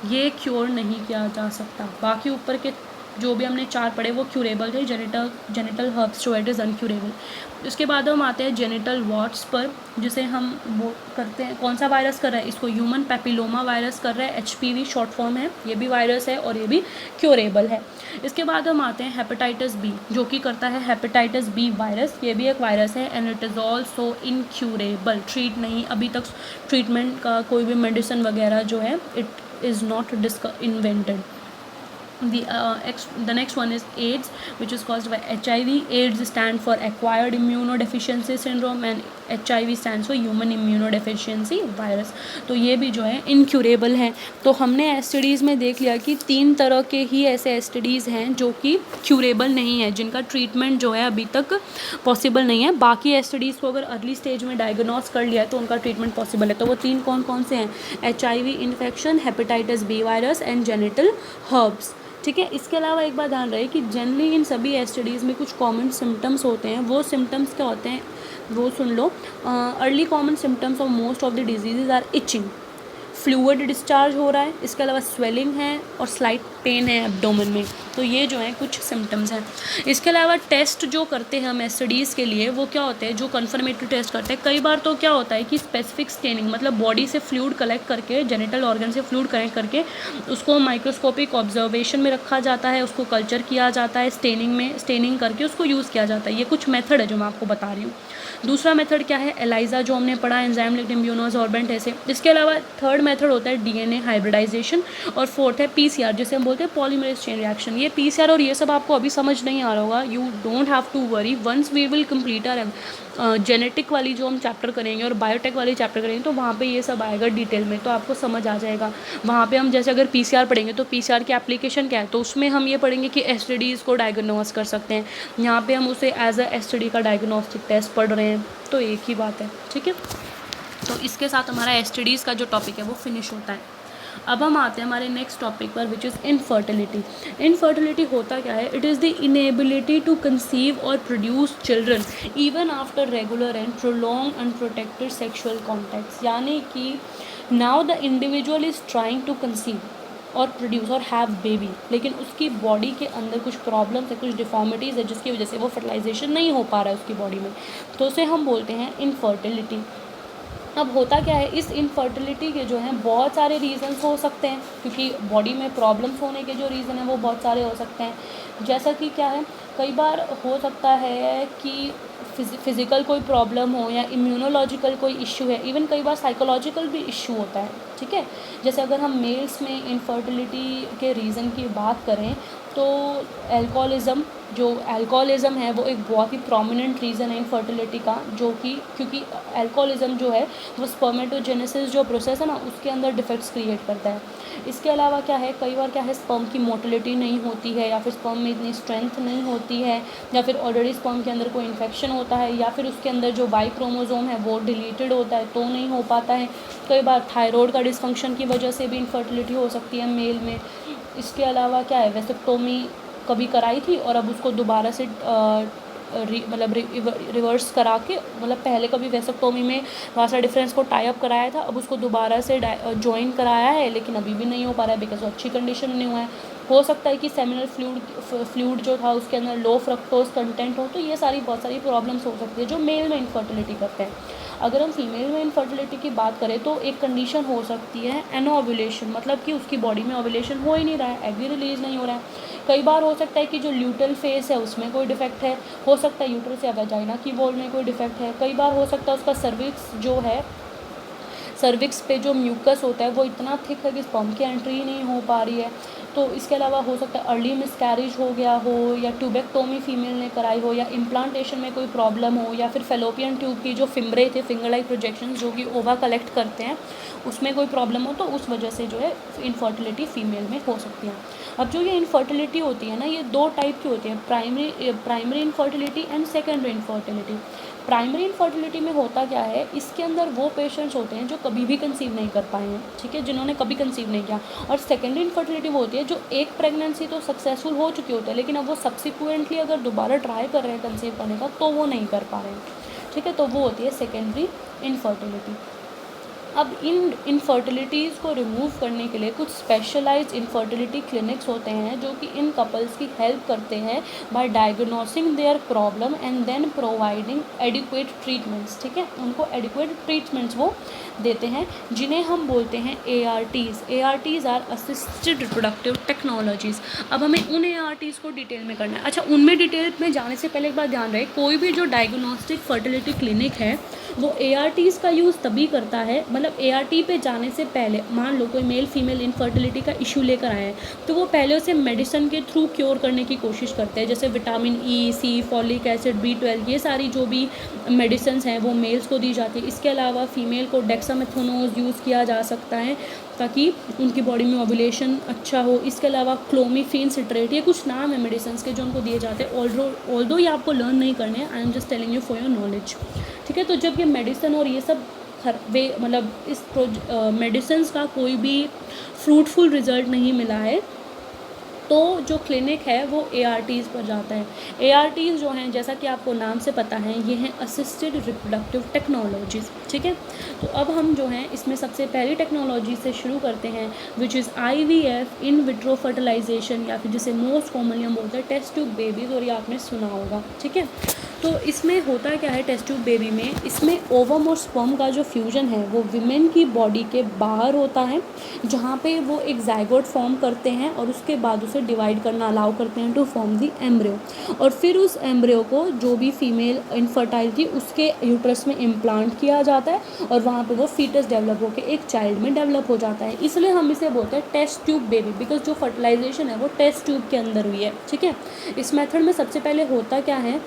ये क्योर नहीं किया जा सकता। बाकी ऊपर के जो भी हमने 4 पढ़े वो क्यूरेबल थे, जेनिटल हर्ब्स जो है इट इज़ अनक्यूरेबल। उसके बाद हम आते हैं जेनिटल वॉट्स पर, जिसे हम वो करते हैं, कौन सा वायरस कर रहा है इसको, ह्यूमन पैपिलोमा वायरस कर रहा है, HPV शॉर्ट फॉर्म है, ये भी वायरस है और ये भी क्योरेबल है। इसके बाद हम आते हैं हेपेटाइटिस बी, जो कि करता है हेपेटाइटिस बी वायरस, ये भी एक वायरस है, and it is also incurable, treat नहीं, अभी तक ट्रीटमेंट का कोई भी मेडिसिन वगैरह जो है it is not invented. The next one is AIDS, which is caused by HIV. AIDS stands for acquired immunodeficiency syndrome, and HIV stands for human immunodeficiency virus. तो ये भी जो है इनक्यूरेबल है। तो हमने एसटीडीज़ में देख लिया कि 3 तरह के ही ऐसे एसटीडीज़ हैं जो कि क्यूरेबल नहीं है, जिनका ट्रीटमेंट जो है अभी तक पॉसिबल नहीं है। बाकी एसटीडीज़ को अगर अर्ली स्टेज में डायग्नोस कर लिया है तो उनका ट्रीटमेंट पॉसिबल है। तो वो 3 कौन कौन से हैं, HIV infection, hepatitis B virus and genital herpes, ठीक है। इसके अलावा एक बात ध्यान रहे कि जनरली इन सभी एसटीडीज़ में कुछ कॉमन सिम्टम्स होते हैं। वो सिम्टम्स क्या होते हैं वो सुन लो। Early common symptoms of most of the disease are itching, fluid discharge हो रहा है, इसके अलावा स्वेलिंग है और स्लाइट पेन है एब्डोमेन में। तो ये जो है कुछ सिम्टम्स हैं। इसके अलावा टेस्ट जो करते हैं हम एसटीडीज़ के लिए वो क्या होते हैं, जो कन्फर्मेटरी टेस्ट करते हैं। कई बार तो क्या होता है कि स्पेसिफिक स्टेनिंग, मतलब बॉडी से फ्लूइड कलेक्ट करके, जेनिटल ऑर्गन से फ्लूइड कलेक्ट करके उसको माइक्रोस्कोपिक ऑब्जर्वेशन में रखा जाता है, उसको कल्चर किया जाता है, स्टेनिंग करके उसको यूज़ किया जाता है। ये कुछ मेथड है जो मैं आपको बता रही हूँ। दूसरा मेथड क्या है, एलाइजा, जो हमने पढ़ा, एंजाइम लिंक्ड इम्यूनोसॉर्बेंट ऐसे। इसके अलावा थर्ड मेथड होता है डीएनए हाइब्रिडाइजेशन, और फोर्थ है पीसीआर, जिसे हम बोलते हैं पॉलीमरेज चेन रिएक्शन। ये पीसीआर और ये सब आपको अभी समझ नहीं आ रहा होगा, you don't have to worry, once we will complete our genetic वाली जो हम चैप्टर करेंगे और बायोटेक वाली चैप्टर करेंगे तो वहाँ पे ये सब आएगा डिटेल में, तो आपको समझ आ जाएगा। वहाँ पे हम जैसे अगर पीसीआर पढ़ेंगे तो पीसीआर की एप्लीकेशन क्या है, तो उसमें हम ये पढ़ेंगे कि एसटीडीज़ को डायग्नोस कर सकते हैं। यहाँ पे हम उसे एज अ एसटीडी का डायग्नोस्टिक टेस्ट पढ़ रहे हैं, तो एक ही बात है, ठीक है। तो इसके साथ हमारा एसटीडीज़ का जो टॉपिक है वो फिनिश होता है। अब हम आते हैं हमारे नेक्स्ट टॉपिक पर, विच इज़ इनफर्टिलिटी। इनफर्टिलिटी होता क्या है, it is the inability to conceive और produce children even after regular and prolong unprotected sexual contacts. यानी कि now the individual is trying to conceive और प्रोड्यूस और हैव बेबी, लेकिन उसकी बॉडी के अंदर कुछ प्रॉब्लम्स है, कुछ डिफॉर्मिटीज़ है, जिसकी वजह से वो फर्टिलाइजेशन नहीं हो पा रहा है उसकी बॉडी में, तो उसे हम बोलते हैं इनफर्टिलिटी। अब होता क्या है, इस इनफर्टिलिटी के जो हैं बहुत सारे रीज़न्स हो सकते हैं, क्योंकि बॉडी में प्रॉब्लम्स होने के जो रीज़न हैं वो बहुत सारे हो सकते हैं। जैसा कि क्या है, कई बार हो सकता है कि फिज़िकल कोई प्रॉब्लम हो या इम्यूनोलॉजिकल कोई इशू है, इवन कई बार साइकोलॉजिकल भी इशू होता है, ठीक है। जैसे अगर हम मेल्स में इनफर्टिलिटी के रीज़न की बात करें तो अल्कोहलिज़म है वो एक बहुत ही प्रोमिनेंट रीज़न है इनफर्टिलिटी का, जो कि क्योंकि अल्कोहलिज़म जो है वो स्पर्मेटोजेनेसिस जो प्रोसेस है ना उसके अंदर डिफेक्ट्स क्रिएट करता है। इसके अलावा क्या है, कई बार क्या है, स्पर्म की मोटिलिटी नहीं होती है, या फिर स्पर्म में इतनी स्ट्रेंथ नहीं होती है, या फिर ऑलरेडी स्पर्म के अंदर कोई इन्फेक्शन होता है, या फिर उसके अंदर जो वाई क्रोमोसोम है वो डिलीटेड होता है तो नहीं हो पाता है। कई बार थायराइड का डिसफंक्शन की वजह से भी इनफर्टिलिटी हो सकती है मेल में। इसके अलावा क्या है, वेसेक्टोमी कभी कराई थी और अब उसको दोबारा से मतलब रिवर्स करा के, मतलब पहले कभी वेसेक्टोमी में वासा डिफरेंस को टाई अप कराया था, अब उसको दोबारा से ज्वाइन कराया है, लेकिन अभी भी नहीं हो पा रहा है बिकॉज अच्छी कंडीशन में नहीं हुआ है। हो सकता है कि सेमिनल फ्लूइड जो था उसके अंदर लो फ्रक्टोज कंटेंट हो, तो ये सारी बहुत सारी प्रॉब्लम्स हो सकती है जो मेल में इनफर्टिलिटी करते हैं। अगर हम फीमेल में इनफर्टिलिटी की बात करें तो एक कंडीशन हो सकती है एनोवुलेशन, मतलब कि उसकी बॉडी में ओवुलेशन हो ही नहीं रहा है, एग भी रिलीज नहीं हो रहा है। कई बार हो सकता है कि जो ल्यूटल फेस है उसमें कोई डिफेक्ट है, हो सकता है यूट्रस या वेजाइना की वॉल में कोई डिफेक्ट है, कई बार हो सकता है उसका सर्विक्स जो है, सर्विक्स पे जो म्यूकस होता है वो इतना थिक है कि स्पर्म की एंट्री ही नहीं हो पा रही है। तो इसके अलावा हो सकता है अर्ली मिसकैरेज हो गया हो, या ट्यूबेक्टोमी फीमेल ने कराई हो, या इम्प्लांटेशन में कोई प्रॉब्लम हो, या फिर फेलोपियन ट्यूब की जो फिमरे थे, फिंगर लाइक प्रोजेक्शन जो कि ओवा कलेक्ट करते हैं, उसमें कोई प्रॉब्लम हो, तो उस वजह से जो है इनफर्टिलिटी फीमेल में हो सकती है। अब जो ये इनफर्टिलिटी होती है ना, ये दो टाइप की होती है, primary infertility and secondary infertility. Primary infertility में होता क्या है, इसके अंदर वो पेशेंट्स होते हैं जो कभी भी कंसीव नहीं कर पाए हैं, ठीक है, जिन्होंने कभी कंसीव नहीं किया। और सेकेंडरी इनफर्टिलिटी वो होती है जो एक प्रेगनेंसी तो सक्सेसफुल हो चुकी होती है, लेकिन अब वो सब्सिक्वेंटली अगर दोबारा ट्राई कर रहे हैं कंसीव करने का तो वो नहीं कर पा रहे हैं, ठीक है, तो वो होती है सेकेंडरी इनफर्टिलिटी। अब इन इनफर्टिलिटीज़ को रिमूव करने के लिए कुछ स्पेशलाइज्ड इनफर्टिलिटी क्लिनिक्स होते हैं जो कि इन कपल्स की हेल्प करते हैं by diagnosing their problem and then providing adequate treatments, ठीक है, उनको एडिक्वेट ट्रीटमेंट्स वो देते हैं, जिन्हें हम बोलते हैं ARTs। ARTs are assisted reproductive technologies. अब हमें उन ARTs को डिटेल में करना है। अच्छा, उनमें डिटेल में जाने से पहले एक बात ध्यान रहे, कोई भी जो डायग्नोस्टिक फर्टिलिटी क्लिनिक है वो ARTs का यूज़ तभी करता है, मतलब ART पे जाने से पहले मान लो कोई मेल फीमेल इनफर्टिलिटी का इशू लेकर आए हैं, तो वो पहले उसे मेडिसिन के थ्रू क्योर करने की कोशिश करते हैं, जैसे vitamin E, C, folic acid, B12, ये सारी जो भी मेडिसिन हैं वो मेल्स को दी जाती है। इसके अलावा फीमेल को डेक्सामेथोनोज यूज़ किया जा सकता है ताकि उनकी बॉडी में ओवुलेशन अच्छा हो। इसके अलावा क्लोमीफेन सिट्रेट, ये कुछ नाम है मेडिसिन के जो उनको दिए जाते हैं, ऑल्दो ये आपको लर्न नहीं करने हैं, I am just telling you for your knowledge, ठीक है। तो जब ये मेडिसिन और ये सब मतलब इस मेडिसिन का कोई भी फ्रूटफुल रिजल्ट नहीं मिला है, तो जो क्लिनिक है वो ARTs पर जाता है। ARTs जो हैं, जैसा कि आपको नाम से पता है, ये हैं असिस्टेड रिप्रोडक्टिव टेक्नोलॉजीज़, ठीक है। तो अब हम जो हैं इसमें सबसे पहली टेक्नोलॉजी से शुरू करते हैं, which is IVF, in vitro fertilisation, या फिर जिसे मोस्ट कॉमनली हम बोलते हैं टेस्ट ट्यूब बेबीज़, और ये आपने सुना होगा, ठीक है। तो इसमें होता क्या है टेस्ट ट्यूब बेबी में, इसमें ओवम और स्पर्म का जो फ्यूजन है वो विमेन की बॉडी के बाहर होता है, जहाँ पे वो एक जाइगोट फॉर्म करते हैं और उसके बाद उसे डिवाइड करना अलाउ करते हैं टू फॉर्म दी एम्ब्रियो, और फिर उस एम्ब्रियो को जो भी फीमेल इनफर्टाइल थी उसके यूट्रस में इम्प्लांट किया जाता है, और वहाँ पे वो फीटस डेवलप होकर एक चाइल्ड में डेवलप हो जाता है। इसलिए हम इसे बोलते हैं टेस्ट ट्यूब बेबी, बिकॉज जो फर्टिलाइजेशन है वो टेस्ट ट्यूब के अंदर हुई है, ठीक है। इस मेथड में सबसे पहले होता क्या है,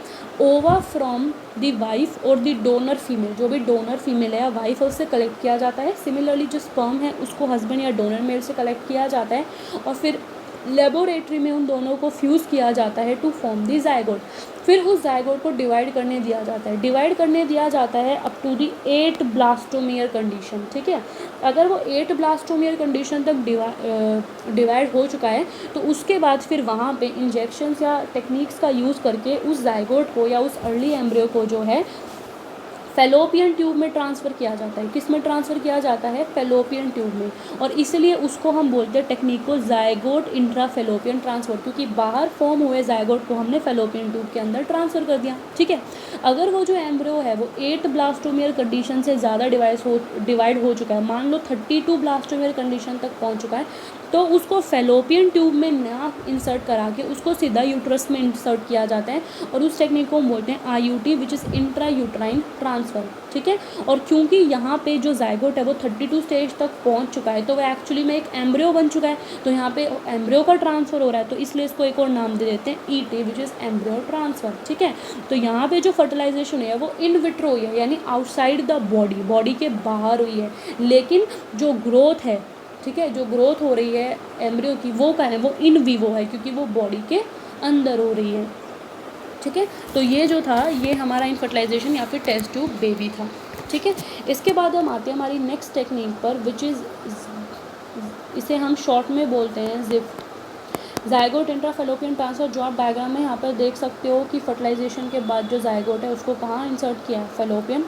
ओवा फ्रॉम द वाइफ और द डोनर फीमेल, जो भी डोनर फीमेल है या वाइफ है उससे कलेक्ट किया जाता है। सिमिलरली जो स्पर्म है उसको हस्बैंड या डोनर मेल से कलेक्ट किया जाता है, और फिर लेबोरेटरी में उन दोनों को फ्यूज़ किया जाता है टू फॉर्म दी जाइगोट। फिर उस जाइगोट को डिवाइड करने दिया जाता है, डिवाइड करने दिया जाता है up to the 8 blastomere condition, ठीक है। अगर वो 8 ब्लास्टोमियर कंडीशन तक डिवाइड हो चुका है तो उसके बाद फिर वहाँ पे इंजेक्शंस या टेक्निक्स का यूज़ करके उस जाइगोट को या उस अर्ली एम्ब्रियो को जो है फेलोपियन ट्यूब में ट्रांसफ़र किया जाता है। किस में ट्रांसफ़र किया जाता है? फेलोपियन ट्यूब में। और इसलिए उसको हम बोलते हैं टेक्निक को जाइगोट इंट्राफेलोपियन ट्रांसफ़र, क्योंकि बाहर फॉर्म हुए जाइगोट को हमने फेलोपियन ट्यूब के अंदर ट्रांसफ़र कर दिया, ठीक है। अगर वो जो एम्ब्रियो है वो 8 ब्लास्टोमियर कंडीशन से ज़्यादा डिवाइड हो चुका है, मान लो 32 ब्लास्टोमियर कंडीशन तक पहुँच चुका है, तो उसको फेलोपियन ट्यूब में ना इंसर्ट करा के उसको सीधा यूट्रस में इंसर्ट किया जाता है, और उस टेक्निक को हम बोलते हैं IUT, which is intra uterine transfer, ठीक है। और क्योंकि यहाँ पे जो जाइगोट है वो 32 स्टेज तक पहुँच चुका है, तो वह एक्चुअली में एक एम्ब्रियो बन चुका है, तो यहाँ पे एम्ब्रियो का ट्रांसफ़र हो रहा है, तो इसलिए इसको एक और नाम दे देते हैं ET, which is embryo transfer, ठीक है। तो यहाँ पे जो फर्टिलाइजेशन है वो इन विट्रो हुई है, यानी आउटसाइड द बॉडी के बाहर हुई है, लेकिन जो ग्रोथ है, ठीक है, जो ग्रोथ हो रही है एम्ब्रियो की वो क्या है, वो इन वीवो है, क्योंकि वो बॉडी के अंदर हो रही है, ठीक है। तो ये जो था ये हमारा इनफर्टिलाइजेशन या फिर टेस्ट ट्यूब बेबी था, ठीक है। इसके बाद हम आते हैं हमारी नेक्स्ट टेक्निक पर, विच इज़, इसे हम शॉर्ट में बोलते हैं जिप। जायगोट इंट्राफेलोपियन ट्रांसफर जो आप डायग्राम में यहाँ पर देख सकते हो कि फर्टिलाइजेशन के बाद जो जायगोट है उसको कहाँ इंसर्ट किया है, फेलोपियन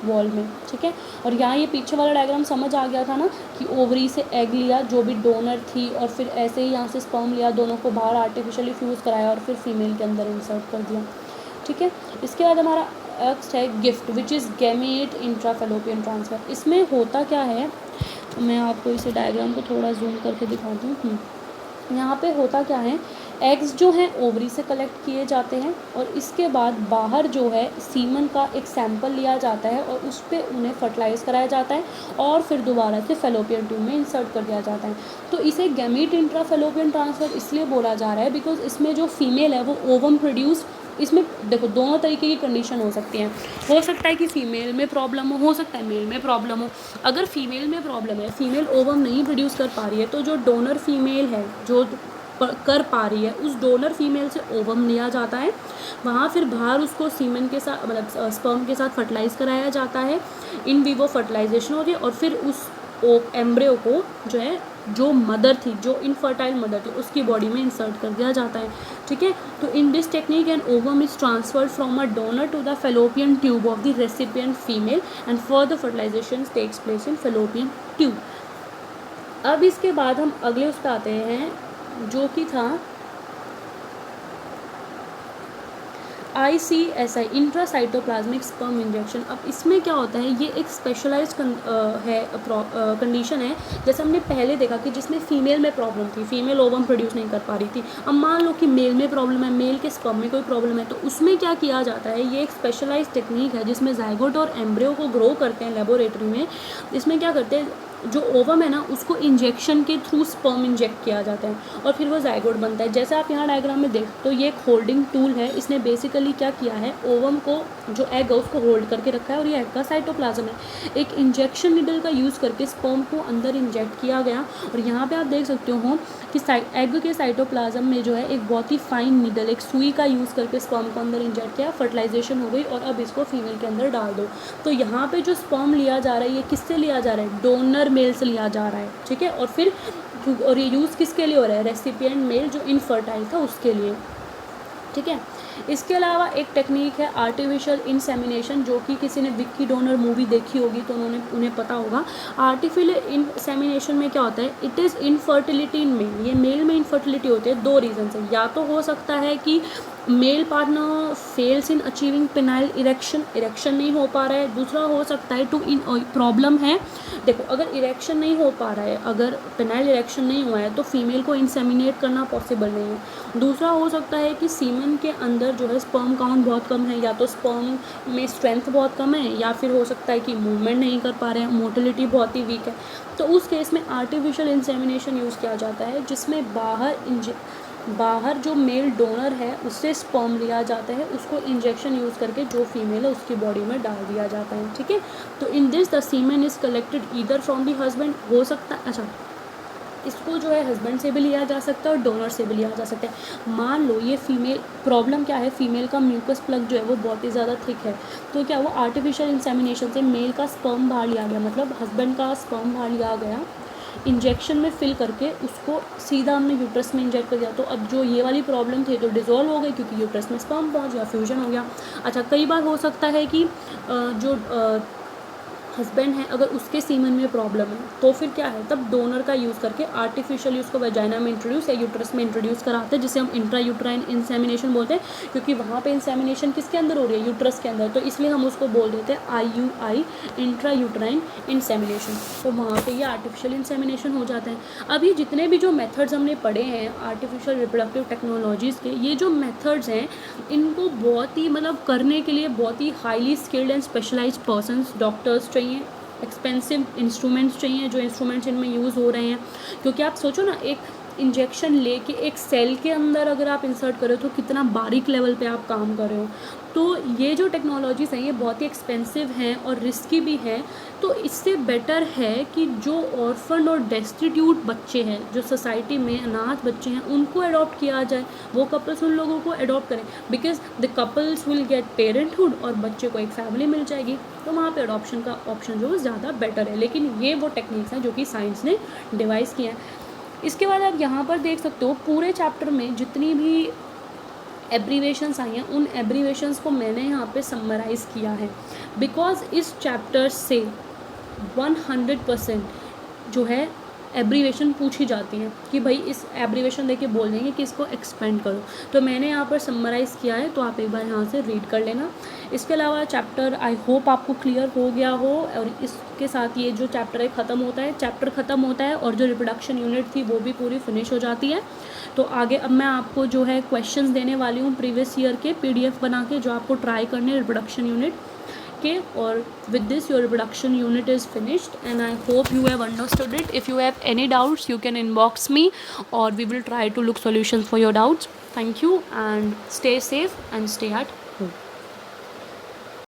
वॉल में, ठीक है। और यहाँ ये पीछे वाला डायग्राम समझ आ गया था ना कि ओवरी से एग लिया जो भी डोनर थी, और फिर ऐसे ही यहाँ से स्पर्म लिया, दोनों को बाहर आर्टिफिशियली फ्यूज़ कराया और फिर फीमेल के अंदर इंसर्ट कर दिया, ठीक है। इसके बाद हमारा नेक्स्ट है gift which is gamete intrafallopian transfer. इसमें होता क्या है, मैं आपको इसे डायग्राम को थोड़ा जूम करके दिखाती हूँ। यहाँ पे होता क्या है, एग्स जो हैं ओवरी से कलेक्ट किए जाते हैं और इसके बाद बाहर जो है सीमन का एक सैंपल लिया जाता है और उस पर उन्हें फर्टिलाइज कराया जाता है और फिर दोबारा से फेलोपियन ट्यूब में इंसर्ट कर दिया जाता है। तो इसे गैमीट इंट्राफेलोपियन ट्रांसफ़र इसलिए बोला जा रहा है बिकॉज इसमें जो फीमेल है वो ओवम प्रोड्यूस, इसमें देखो दोनों तरीके की कंडीशन हो सकती हैं, हो सकता है कि फीमेल में प्रॉब्लम हो सकता है मेल में प्रॉब्लम हो। अगर फीमेल में प्रॉब्लम है, फीमेल ओवम नहीं प्रोड्यूस कर पा रही है, तो जो डोनर फीमेल है जो कर पा रही है उस डोनर फीमेल से ओवम लिया जाता है, वहाँ फिर बाहर उसको सीमेन के साथ मतलब स्पर्म के साथ फर्टिलाइज कराया जाता है, इन विवो फर्टिलाइजेशन होती है और फिर उस एम्ब्रियो को जो है जो मदर थी, जो इनफर्टाइल मदर थी, उसकी बॉडी में इंसर्ट कर दिया जाता है, ठीक है। तो in this technique an ovum is transferred from a donor to the fallopian tube of the recipient female and further fertilisation takes place in fallopian tube. अब इसके बाद हम अगले उस पर आते हैं जो कि था ICSI इंट्रासाइटोप्लाज्मिक स्पर्म इंजेक्शन। अब इसमें क्या होता है, ये एक स्पेशलाइज्ड कंडीशन है, जैसे हमने पहले देखा कि जिसमें फीमेल में प्रॉब्लम थी, फीमेल ओवम प्रोड्यूस नहीं कर पा रही थी। अब मान लो कि मेल में प्रॉब्लम है, मेल के स्पर्म में कोई प्रॉब्लम है, तो उसमें क्या किया जाता है, ये एक स्पेशलाइज्ड टेक्निक है जिसमें जाइगोट और एम्ब्रियो को ग्रो करते हैं लेबोरेटरी में। इसमें क्या करते हैं, जो ओवम है ना उसको इंजेक्शन के थ्रू स्पर्म इंजेक्ट किया जाता है और फिर वो जाइगोट बनता है। जैसे आप यहाँ डायग्राम में देख तो ये एक होल्डिंग टूल है, इसने बेसिकली क्या किया है, ओवम को जो एग है उसको होल्ड करके रखा है और ये एग का साइटोप्लाज्म है। एक इंजेक्शन निडल का यूज़ करके स्पर्म को अंदर इंजेक्ट किया गया और यहाँ पे आप देख सकते हो कि एग के साइटोप्लाज्म में जो है एक बहुत ही फाइन निडल, एक सुई का यूज़ करके स्पर्म को अंदर इंजेक्ट किया, फर्टिलाइजेशन हो गई और अब इसको फीमेल के अंदर डाल दो। तो यहाँ पे जो स्पर्म लिया जा रहा है ये किससे लिया जा रहा है, डोनर मेल से लिया जा रहा है, ठीक है। और ये यूज़ किसके लिए हो रहा है, रेसिपिएंट मेल जो इनफर्टाइल था उसके लिए, ठीक है। इसके अलावा एक टेक्निक है आर्टिफिशियल इंसेमिनेशन, जो कि किसी ने विक्की डोनर मूवी देखी होगी तो उन्हें पता होगा। आर्टिफिशियल इंसेमिनेशन में क्या होता है, it is infertility in male, ये मेल में इनफर्टिलिटी होती है दो रीज़न से। या तो हो सकता है कि male partner fails in achieving penile erection नहीं हो पा रहा है। दूसरा हो सकता है प्रॉब्लम है, देखो अगर इरेक्शन नहीं हो पा रहा है, अगर पेनाइल इरेक्शन नहीं हुआ है तो फीमेल को इंसेमिनेट करना पॉसिबल नहीं है। दूसरा हो सकता है कि सीमन के अंदर जो है स्पर्म काउंट बहुत कम है, या तो स्पर्म में स्ट्रेंथ बहुत कम है, या फिर हो सकता है कि मूवमेंट नहीं कर पा रहे हैं, मोटिलिटी बहुत ही वीक है। तो उस केस में आर्टिफिशियल इंसेमिनेशन यूज़ किया जाता है, जिसमें बाहर जो मेल डोनर है उससे स्पर्म लिया जाता है, उसको इंजेक्शन यूज़ करके जो फीमेल है उसकी बॉडी में डाल दिया जाता है, ठीक है। तो in this the semen is collected either from the husband, हो सकता है, अच्छा इसको जो है हस्बैंड से भी लिया जा सकता है और डोनर से भी लिया जा सकता है। मान लो ये फीमेल, प्रॉब्लम क्या है, फीमेल का म्यूकस प्लग जो है वो बहुत ही ज़्यादा थिक है, तो क्या वो आर्टिफिशियल इंसेमिनेशन से मेल का स्पर्म बाहर लिया गया, मतलब हस्बैंड का स्पर्म बाहर लिया गया, इंजेक्शन में फिल करके उसको सीधा हमने यूट्रस में इंजेक्ट कर दिया, तो अब जो ये वाली प्रॉब्लम थी तो डिज़ोल्व हो गई क्योंकि यूट्रस में स्पर्म पहुंच गया, फ्यूजन हो गया। अच्छा, कई बार हो सकता है कि जो हस्बैंड है अगर उसके सीमन में प्रॉब्लम है तो फिर क्या है, तब डोनर का यूज़ करके आर्टिफिशियली उसको वेजाइना में इंट्रोड्यूस या यूट्रस में इंट्रोड्यूस कराते हैं, जिसे हम इंट्रा यूट्राइन इंसेमिनेशन बोलते हैं, क्योंकि वहाँ पे इंसेमिनेशन किसके अंदर हो रही है, यूट्रस के अंदर, तो इसलिए हम उसको बोल देते हैं IUI इंट्रा यूट्राइन इंसेमिनेशन। तो वहाँ पे ये आर्टिफिशियल इंसेमिनेशन हो जाता है। अब ये जितने भी जो मेथड्स हमने पढ़े हैं आर्टिफिशियल रिप्रोडक्टिव टेक्नोलॉजीज़ के, ये जो मेथड्स हैं इनको बहुत ही मतलब करने के लिए बहुत ही highly skilled and specialised persons, doctors चाहिए, एक्सपेंसिव इंस्ट्रूमेंट्स चाहिए, जो इंस्ट्रूमेंट्स इनमें यूज़ हो रहे हैं। क्योंकि आप सोचो ना, एक इंजेक्शन लेके एक सेल के अंदर अगर आप इंसर्ट करो तो कितना बारीक लेवल पे आप काम कर रहे हो। तो ये जो टेक्नोलॉजीज़ हैं ये बहुत ही एक्सपेंसिव हैं और रिस्की भी हैं। तो इससे बेटर है कि जो ऑर्फन और डेस्टिट्यूट बच्चे हैं, जो सोसाइटी में अनाथ बच्चे हैं, उनको अडॉप्ट किया जाए, वो कपल्स उन लोगों को अडॉप्ट करें, because the couples will get parenthood और बच्चे को एक फैमिली मिल जाएगी, तो वहाँ पे अडॉप्शन का ऑप्शन जो है ज़्यादा बेटर है। लेकिन ये वो टेक्निक्स हैं जो कि साइंस ने डिवाइस किए हैं। इसके बाद आप यहाँ पर देख सकते हो पूरे चैप्टर में जितनी भी एब्रीवेशंस आई हैं उन एब्रीवेशंस को मैंने यहाँ पे समराइज़ किया है, बिकॉज इस चैप्टर से 100% जो है एब्रीवेशन पूछी जाती हैं कि भाई इस एब्रीवेशन देके बोल देंगे कि इसको एक्सपेंड करो, तो मैंने यहाँ पर समराइज़ किया है, तो आप एक बार यहाँ से रीड कर लेना। इसके अलावा चैप्टर आई होप आपको क्लियर हो गया हो, और इसके साथ ये जो चैप्टर है ख़त्म होता है, चैप्टर ख़त्म होता है और जो रिप्रोडक्शन यूनिट थी वो भी पूरी फिनिश हो जाती है। तो आगे अब मैं आपको जो है क्वेश्चंस देने वाली हूँ प्रीवियस ईयर के PDF बना के, जो आपको ट्राई करने रिप्रोडक्शन यूनिट के, और with this your reproduction unit is finished and I hope you have understood it. If you have any doubts you can inbox me or we will try to look solutions for your doubts. Thank you and stay safe and stay at